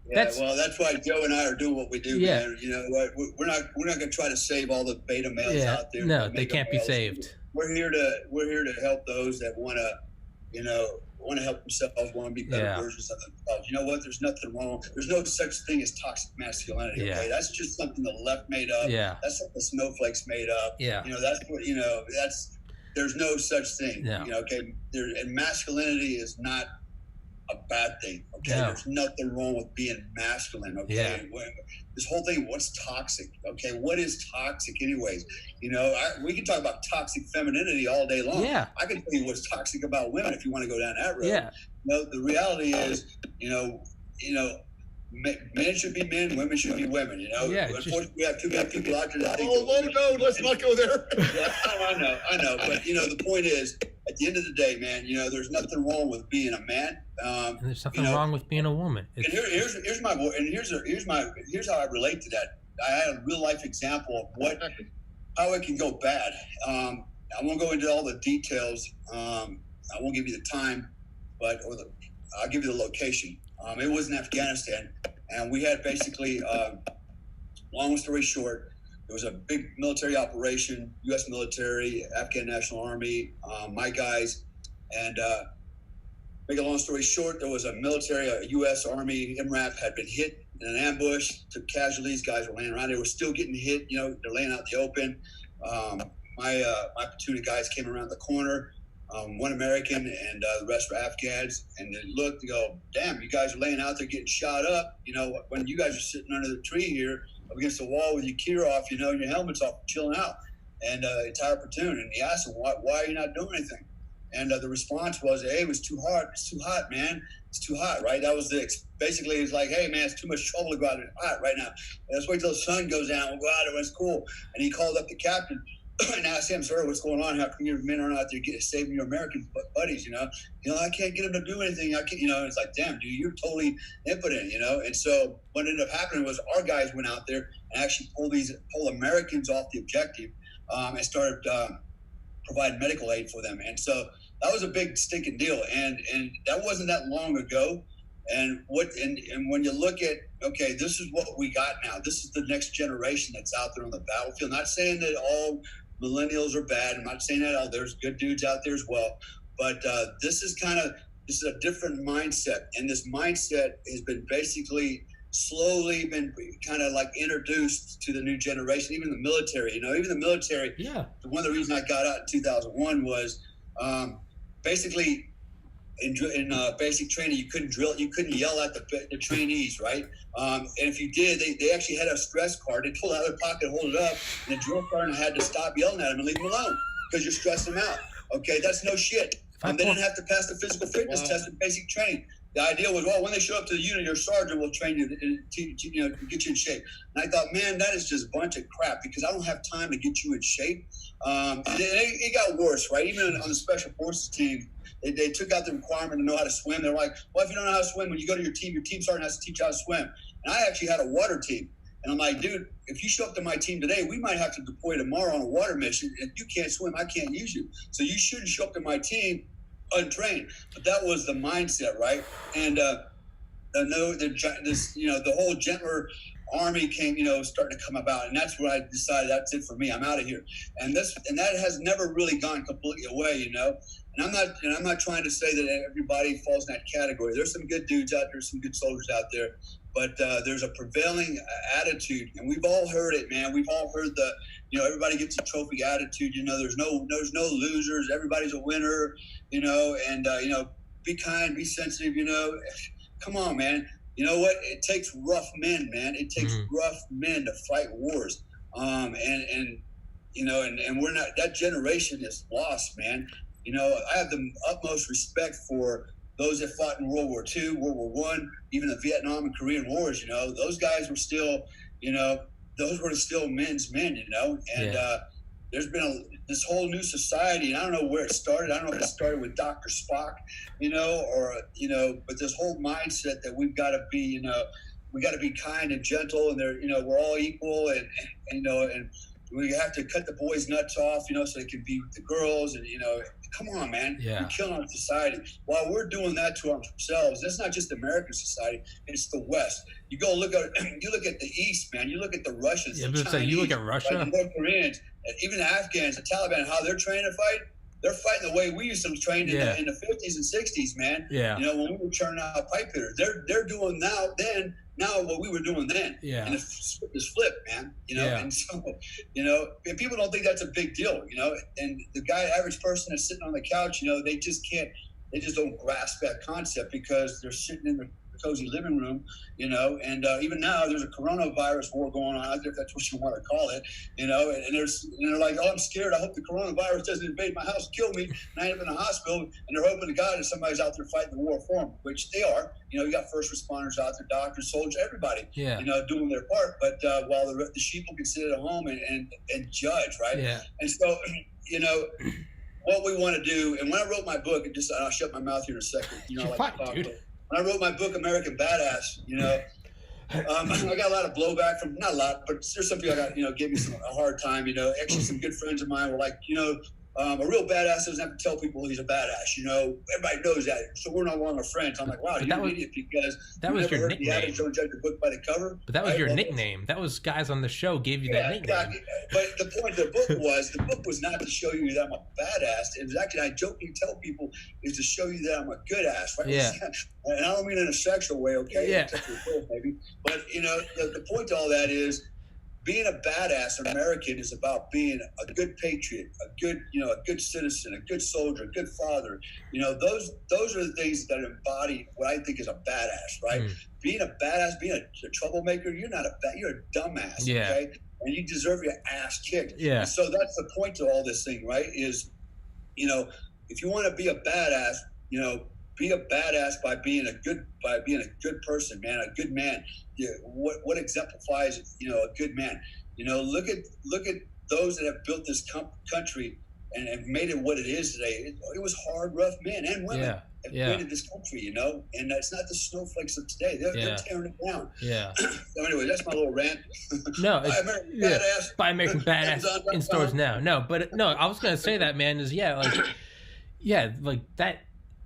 Yeah, that's why Joe and I are doing what we do, man. You know what? We're not going to try to save all the beta males out there. No, they can't be saved. We're here to help those that want to help themselves, want to be better versions of themselves. You know what? There's nothing wrong. There's no such thing as toxic masculinity. Okay, that's just something the left made up. Yeah, that's something snowflakes made up. Yeah, that's what there's no such thing. Yeah. Okay, and masculinity is not a bad thing. Okay, No. there's nothing wrong with being masculine. Okay, this whole thing, what's toxic? Okay, what is toxic, anyways? You know, we can talk about toxic femininity all day long. Yeah. I can tell you what's toxic about women if you want to go down that road. Yeah. You know, the reality is, you know, men should be men, women should be women. You know, unfortunately, we have too many people out there that think. No, let's not go there. Yeah, I know, but you know, the point is, at the end of the day, man, you know, there's nothing wrong with being a man. And there's nothing wrong with being a woman. And here's how I relate to that. I had a real life example of how it can go bad. I won't go into all the details. I won't give you the time, but I'll give you the location. It was in Afghanistan, and we had basically, long story short, there was a big military operation, U.S. military, Afghan National Army, my guys, and make a long story short, there was a U.S. Army MRAP had been hit in an ambush, took casualties, guys were laying around, they were still getting hit, you know, they're laying out in the open. My platoon of guys came around the corner, one American and the rest were Afghans, and they looked and go, damn, you guys are laying out there getting shot up, you know, when you guys are sitting under the tree here up against the wall with your gear off, you know, and your helmets off, chilling out, and entire platoon. And he asked them, why are you not doing anything? And the response was, hey, it was too hard. It's too hot, man. It's too hot, right? That was basically, it's like, hey, man, it's too much trouble to go out there. It's hot right now. Let's wait till the sun goes down. We'll go out there when it's cool. And he called up the captain and asked him, sir, what's going on? How come your men aren't out there saving your American buddies, you know? I can't get them to do anything. I can't, you know, it's like, damn, dude, you're totally impotent, you know? And so what ended up happening was our guys went out there and actually pulled Americans off the objective and started provide medical aid for them. And so that was a big stinking deal. And that wasn't that long ago. And when you look at, okay, this is what we got now. This is the next generation that's out there on the battlefield. Not saying that all millennials are bad. I'm not saying that there's good dudes out there as well. But this is a different mindset. And this mindset has been basically slowly been kind of like introduced to the new generation, even the military, you know, even the military. Yeah. One of the reasons I got out in 2001 was basically in basic training, you couldn't yell at the trainees, right? And if you did, they actually had a stress card. They pull it out of their pocket, hold it up, and the drill sergeant had to stop yelling at them and leave them alone because you're stressing them out. Okay, that's no shit. They didn't have to pass the physical fitness test in basic training. The idea was, well, when they show up to the unit, your sergeant will train you to get you in shape. And I thought, man, that is just a bunch of crap because I don't have time to get you in shape. It got worse, right? Even on the special forces team, they took out the requirement to know how to swim. They're like, well, if you don't know how to swim, when you go to your team sergeant has to teach you how to swim. And I actually had a water team. And I'm like, dude, if you show up to my team today, we might have to deploy tomorrow on a water mission. If you can't swim, I can't use you. So you shouldn't show up to my team untrained. But that was the mindset, right? And the whole gentler army came, starting to come about, and that's where I decided that's it for me. I'm out of here. And that has never really gone completely away, And I'm not trying to say that everybody falls in that category. There's some good dudes out there, some good soldiers out there, but there's a prevailing attitude, and we've all heard it, man. We've all heard everybody gets a trophy attitude. There's no losers. Everybody's a winner. And be kind, be sensitive. Come on, man. You know what? It takes rough men, man. It takes rough men to fight wars. And we're not. That generation is lost, man. I have the utmost respect for those that fought in World War II, World War I, even the Vietnam and Korean Wars. Those guys were still, those were still men's men. And there's been this whole new society, and I don't know where it started. I don't know if it started with Dr. Spock, but this whole mindset that we've got to be, we got to be kind and gentle, and we're all equal, and we have to cut the boys' nuts off, so they can be with the girls, and come on, man, we're killing our society. While we're doing that to ourselves, that's not just American society; it's the West. You go look at the East, man. You look at the Russians, the Chinese, you look at Russia, the North Koreans, even the Afghans, the Taliban, how they're training to fight. They're fighting the way we used to train in the 50s and 60s, man. Yeah. When we were churning out pipe hitters, they're doing now what we were doing then. Yeah. And it's flipped, man. And so, and people don't think that's a big deal, and the average person that's sitting on the couch, they just can't they just don't grasp that concept because they're sitting in the cozy living room, you know, and even now there's a coronavirus war going on. I think that's what you want to call it, you know, and they're like, oh, I'm scared. I hope the coronavirus doesn't invade my house and kill me. And I end up in the hospital, and they're hoping to God that somebody's out there fighting the war for them, which they are. You know, you got first responders out there, doctors, soldiers, everybody, you know, doing their part. But while the sheeple can sit at home and judge, right? Yeah. And so, you know, what we want to do, and when I wrote my book, I'll shut my mouth here in a second. You know, like to talk, dude. When I wrote my book, American Badass, you know, I got a lot of blowback from, not a lot, but there's some people that, you know, gave me a hard time, you know. Actually, some good friends of mine were like, you know, a real badass doesn't have to tell people he's a badass, you know. Everybody knows that, so we're no longer friends. I'm like, wow, you're an idiot because that was your nickname. Don't judge the book by the cover. But that was your nickname. That was guys on the show gave you that nickname. Exactly. But the point of the book was not to show you that I'm a badass. It was actually, I jokingly tell people, is to show you that I'm a good ass. Right? Yeah. And I don't mean in a sexual way, okay? Yeah. Maybe. But, you know, the point to all that is, being a badass American is about being a good patriot, a good citizen, a good soldier, a good father. You know, those are the things that embody what I think is a badass, right? Being a badass, being a troublemaker, you're a dumbass, okay? And you deserve your ass kicked. Yeah. And so that's the point to all this thing, right? Is, you know, if you want to be a badass, you know, be a badass by being a good person, man, a good man. Yeah, what exemplifies, you know, a good man? You know, look at those that have built this country and have made it what it is today. It was hard, rough men and women have created this country, you know, and it's not the snowflakes of today. They're tearing it down. Yeah. So anyway, that's my little rant. No, Buy American Badass in stores now. No, but no, I was gonna say that, man. Like that.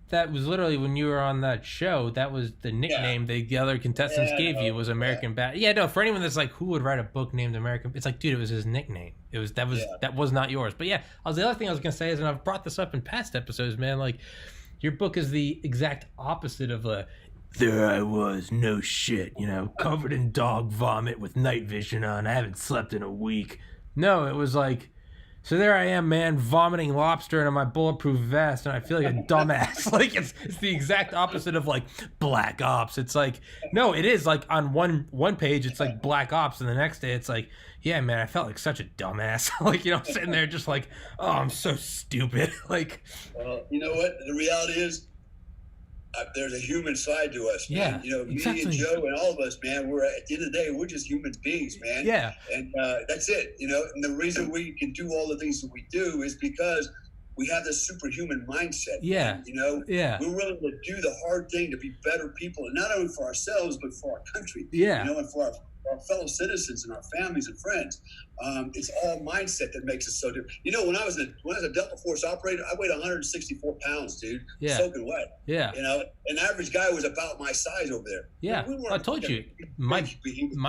That was literally when you were on that show. That was the nickname the other contestants gave you was American Badass. Yeah, no. For anyone that's like, who would write a book named American? It's like, dude, it was his nickname. That was not yours. But yeah, the other thing I was gonna say is, and I've brought this up in past episodes, man. Like, your book is the exact opposite of there I was, no shit, you know, covered in dog vomit with night vision on. I haven't slept in a week. No, it was like, so there I am, man, vomiting lobster into my bulletproof vest, and I feel like a dumbass. Like, it's the exact opposite of, like, Black Ops. It's like, no, it is, like, on one page, it's like Black Ops, and the next day it's like, yeah, man, I felt like such a dumbass. Like, you know, I'm sitting there just like, oh, I'm so stupid. Like, you know what? The reality is, there's a human side to us, man. Yeah, you know, me exactly. and Joe and all of us, man, we're at the end of the day, we're just human beings, man. Yeah. And that's it, you know. And the reason we can do all the things that we do is because we have this superhuman mindset. Yeah. Man, you know, we're willing to do the hard thing to be better people, and not only for ourselves, but for our country. Yeah. You know, and for our fellow citizens and our families and friends. It's all mindset that makes us so different. You know, when I was a Delta Force operator, I weighed 164 pounds, dude. Yeah. Soaking wet. Yeah. You know, an average guy was about my size over there. Yeah. I told you, my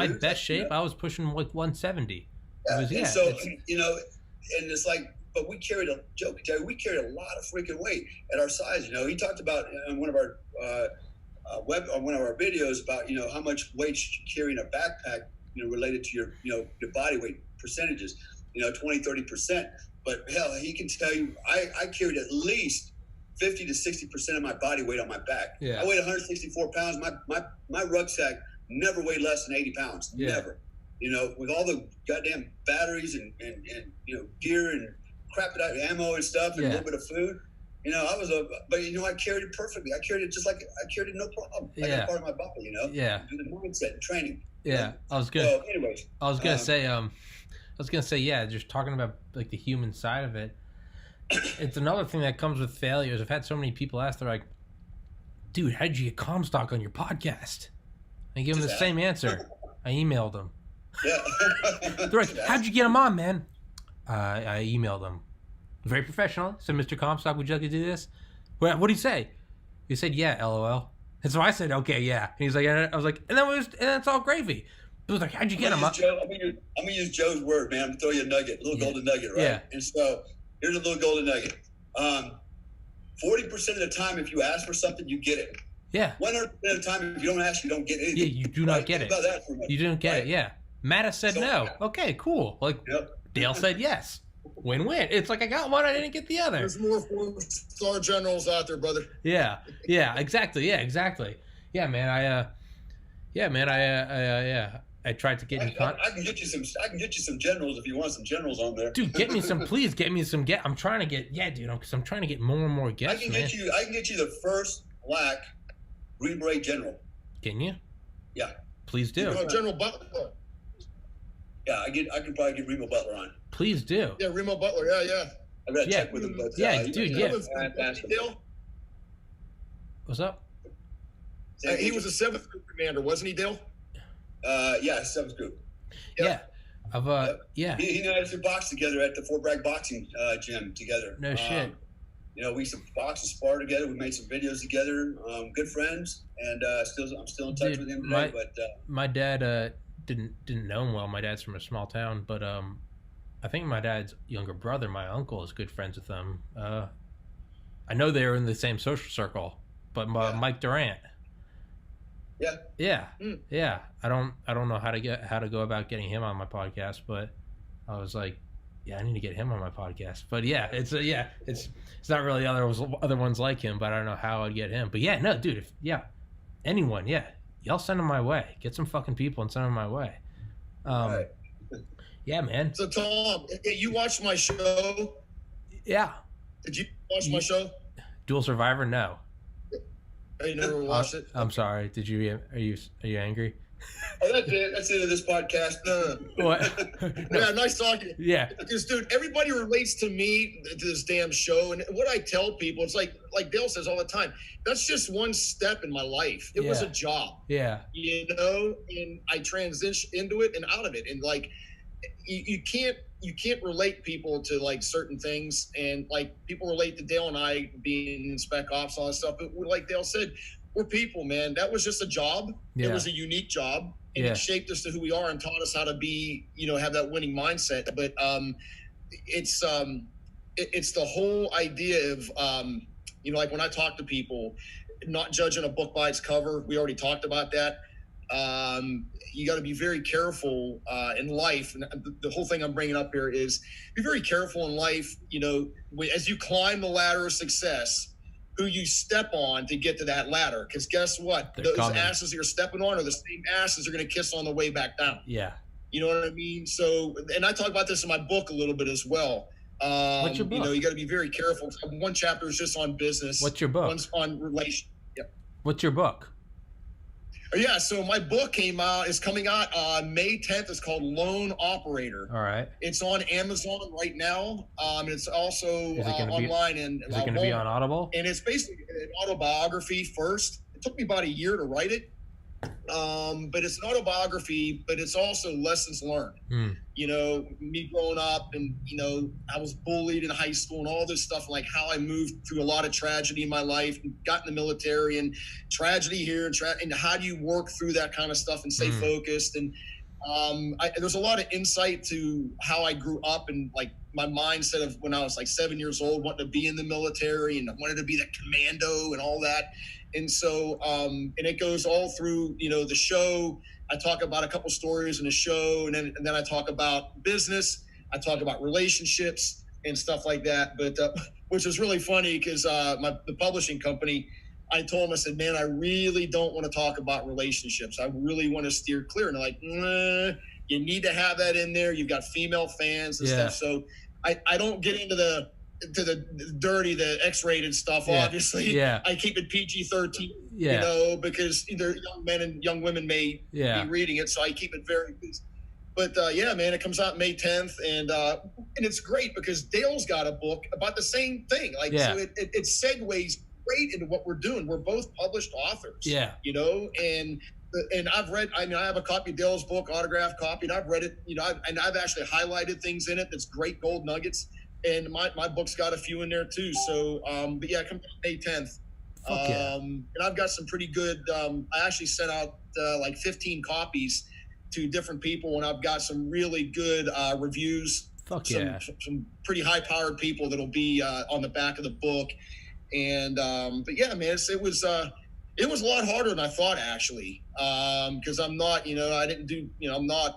best shape, I was pushing like 170. You know, and it's like, but we carried a lot of freaking weight at our size. You know, he talked about in one of our on one of our videos about, you know, how much weight you carry in a backpack, you know, related to your, you know, your body weight percentages, you know, 20-30%. But hell, he can tell you, I carried at least 50 to 60% of my body weight on my back. Yeah. I weighed 164 pounds. My rucksack never weighed less than 80 pounds. Yeah. Never. You know, with all the goddamn batteries and you know, gear and crap ammo and stuff and a little bit of food. You know, but you know, I carried it perfectly. I carried it just like I carried it no problem. Like a part of my body, you know. Yeah. Do the mindset and training. Yeah, I was good. So, anyways, I was gonna say, yeah, just talking about like the human side of it. It's another thing that comes with failures. I've had so many people ask, they're like, "Dude, how'd you get Comstock on your podcast?" I give them the same answer. I emailed them. Yeah. They're like, "How'd you get him on, man?" I emailed them. Very professional. Said, "Mr. Comstock, would you like to do this?" What did he say? He said, "Yeah, LOL." And so I said, "Okay, yeah." And he's like, I was like, and it's all gravy. It was like, "How'd you get him?" I'm gonna use Joe's word, man. I'm gonna throw you a nugget, a little golden nugget, right? Yeah. And so here's a little golden nugget. 40% of the time, if you ask for something, you get it. Yeah. 100% of the time, if you don't ask, you don't get anything. Yeah, you do not get Think it. about that for a minute, You didn't get it. Yeah. Matta said no. Okay, cool. Like, Yep. Dale said yes. Win-win. It's like I got one, I didn't get the other. There's more 4-star generals out there, brother. Yeah, exactly. Yeah, man. I tried to get you. I can get you some generals if you want some generals on there. Dude, get me some, please. Get me some. I'm trying to get. Yeah, dude. Because I'm trying to get more and more guests. I can get you the first black Green Beret general. Can you? Yeah. Please do. General Butler. Yeah, I can probably get Remo Butler on. Please do. Yeah, Remo Butler. Yeah. I gotta check with him, but dude. Yeah. What's up? He was a 7th Group commander, wasn't he, Dale? Yeah, 7th Group. Yeah. Yeah. He and I used to box together at the Fort Bragg boxing gym together. No shit. We used to box and spar together. We made some videos together. Good friends, and I'm still in touch with him today. My dad didn't know him well. My dad's from a small town, but I think my dad's younger brother, my uncle, is good friends with them. I know they were in the same social circle, but Mike Durant. Yeah. I don't know how to go about getting him on my podcast, but I was like, yeah, I need to get him on my podcast. But yeah, it's not really other ones like him, but I don't know how I'd get him. But yeah, no, dude, anyone, y'all send them my way. Get some fucking people and send them my way. Right. Yeah, man. So Tom, you watched my show? Yeah. Did you watch my show? Dual Survivor? No. You never watched it? I'm sorry. Did you? Are you angry? Oh, that's it. That's the end of this podcast. No. What? No. Yeah, nice talking. Yeah. Because, dude, everybody relates to me to this damn show, and what I tell people, it's like Dale says all the time. That's just one step in my life. It was a job. Yeah. And I transitioned into it and out of it, and like, you can't relate people to like certain things, and like people relate to Dale and I being in spec ops, all that stuff. But like Dale said, we're people, man. That was just a job. Yeah. It was a unique job, and it shaped us to who we are and taught us how to be, have that winning mindset. But it's the whole idea of like when I talk to people, not judging a book by its cover. We already talked about that. You got to be very careful in life. And the whole thing I'm bringing up here is be very careful in life, as you climb the ladder of success, who you step on to get to that ladder. Because guess what? Those asses that you're stepping on are the same asses you're going to kiss on the way back down. Yeah. You know what I mean? So, and I talk about this in my book a little bit as well. What's your book? You got to be very careful. One chapter is just on business. What's your book? One's on relation. Yep. What's your book? Yeah, so my book is coming out May 10th. It's called Lone Operator. All right. It's on Amazon right now. It's also online. Is it going to be on Audible? And it's basically an autobiography first. It took me about a year to write it. But it's an autobiography, but it's also lessons learned. Me growing up, and I was bullied in high school and all this stuff, like how I moved through a lot of tragedy in my life and got in the military and tragedy here and how do you work through that kind of stuff and stay focused. And there's a lot of insight to how I grew up and like my mindset of when I was like 7 years old, wanting to be in the military and I wanted to be that commando and all that. And so, and it goes all through, the show. I talk about a couple stories in the show, and then I talk about business. I talk about relationships and stuff like that. But which is really funny because the publishing company, I told them, I said, man, I really don't want to talk about relationships. I really want to steer clear. And they're like, you need to have that in there. You've got female fans and stuff. So I don't get into the dirty, the X-rated stuff. Obviously, I keep it PG-13. Because either young men and young women may be reading it, so I keep it very. But man, it comes out May 10th, and it's great because Dale's got a book about the same thing. So it segues great into what we're doing. We're both published authors. And I've read. I have a copy of Dale's book, autographed copy, and I've read it. I've actually highlighted things in it that's great gold nuggets. And my book's got a few in there too. So, but yeah, it comes out May 10th. And I've got some pretty good. I actually sent out like 15 copies to different people, and I've got some really good reviews. Some pretty high-powered people that'll be on the back of the book. And but yeah, man, it was It was a lot harder than I thought, actually, because I'm not, I didn't do, I'm not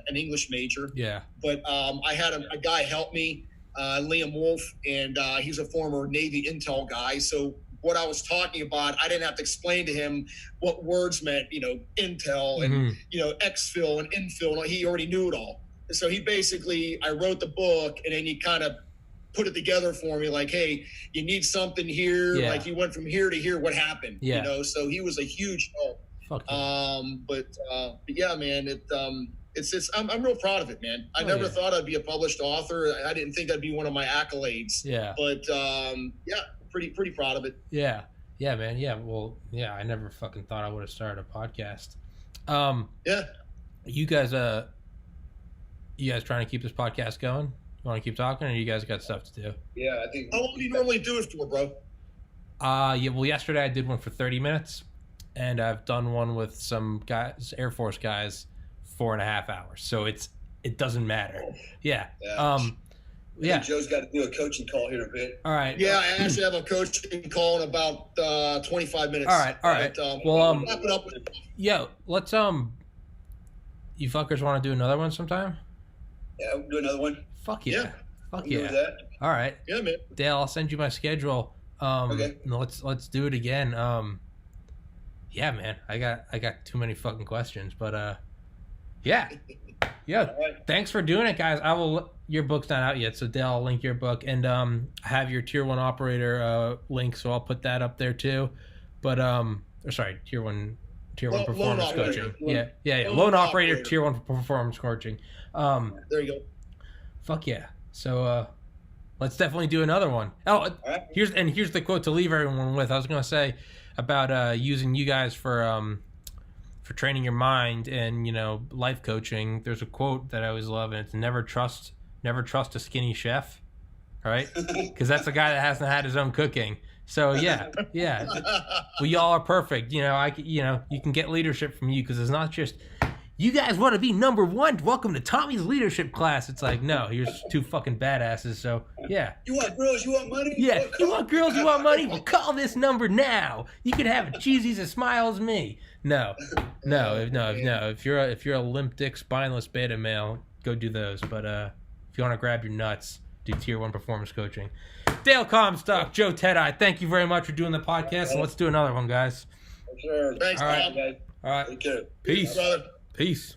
an English major. Yeah. But I had a guy help me, Liam Wolf, and he's a former Navy intel guy. So what I was talking about, I didn't have to explain to him what words meant, intel and, exfil and infill. He already knew it all. So he basically, I wrote the book, and then he kind of put it together for me, like, hey, you need something here. Yeah. Like, you went from here to here. What happened? Yeah. So he was a huge help. Fuck yeah. But yeah, man, it's I'm real proud of it, man. I never thought I'd be a published author. I didn't think that'd be one of my accolades. Yeah. But yeah, pretty proud of it. Yeah. Yeah, man. Yeah. Well, yeah, I never fucking thought I would have started a podcast. Yeah. You guys trying to keep this podcast going? You want to keep talking, or you guys got stuff to do? Yeah, I think. How long do you normally do it for, bro? Yeah. Well, yesterday I did one for 30 minutes, and I've done one with some guys, Air Force guys, 4.5 hours. So it doesn't matter. Yeah. Yeah. Joe's got to do a coaching call here a bit. All right. Yeah, I actually have a coaching call in about 25 minutes. All right. But, well, wrap it up with yo, let's you fuckers want to do another one sometime? Yeah, we'll do another one. Fuck yeah. Yeah. Fuck We'll yeah. do that. All right. Yeah, man. Dale, I'll send you my schedule. Okay. And let's do it again. Yeah, man. I got too many fucking questions, but yeah. Yeah. right. Thanks for doing it, guys. Your book's not out yet, so Dale, I'll link your book, and I have your Tier 1 operator link, so I'll put that up there too. But sorry, Tier 1 performance coaching. Yeah. Loan operator, Tier 1 performance coaching. There you go. Fuck yeah. So let's definitely do another one. Oh, right. here's the quote to leave everyone with. I was gonna say about using you guys for training your mind and life coaching. There's a quote that I always love, and it's never trust a skinny chef. All right, because that's a guy that hasn't had his own cooking. So yeah. Well, y'all are perfect. You can get leadership from you, because it's not just you guys want to be number one. Welcome to Tommy's leadership class. It's like, no, you're two fucking badasses. So yeah. You want girls? You want money? Yeah, you want girls? You want money? Well, call this number now. You can have a cheesy as smile as me. No. If you're a limp dick, spineless beta male, go do those. But if you want to grab your nuts, do Tier 1 performance coaching. Dale Comstock, Joe Tedeye, thank you very much for doing the podcast, and let's do another one, guys. Sure. Thanks, All right, man. guys. All right. Take care. Peace. Brother. Peace.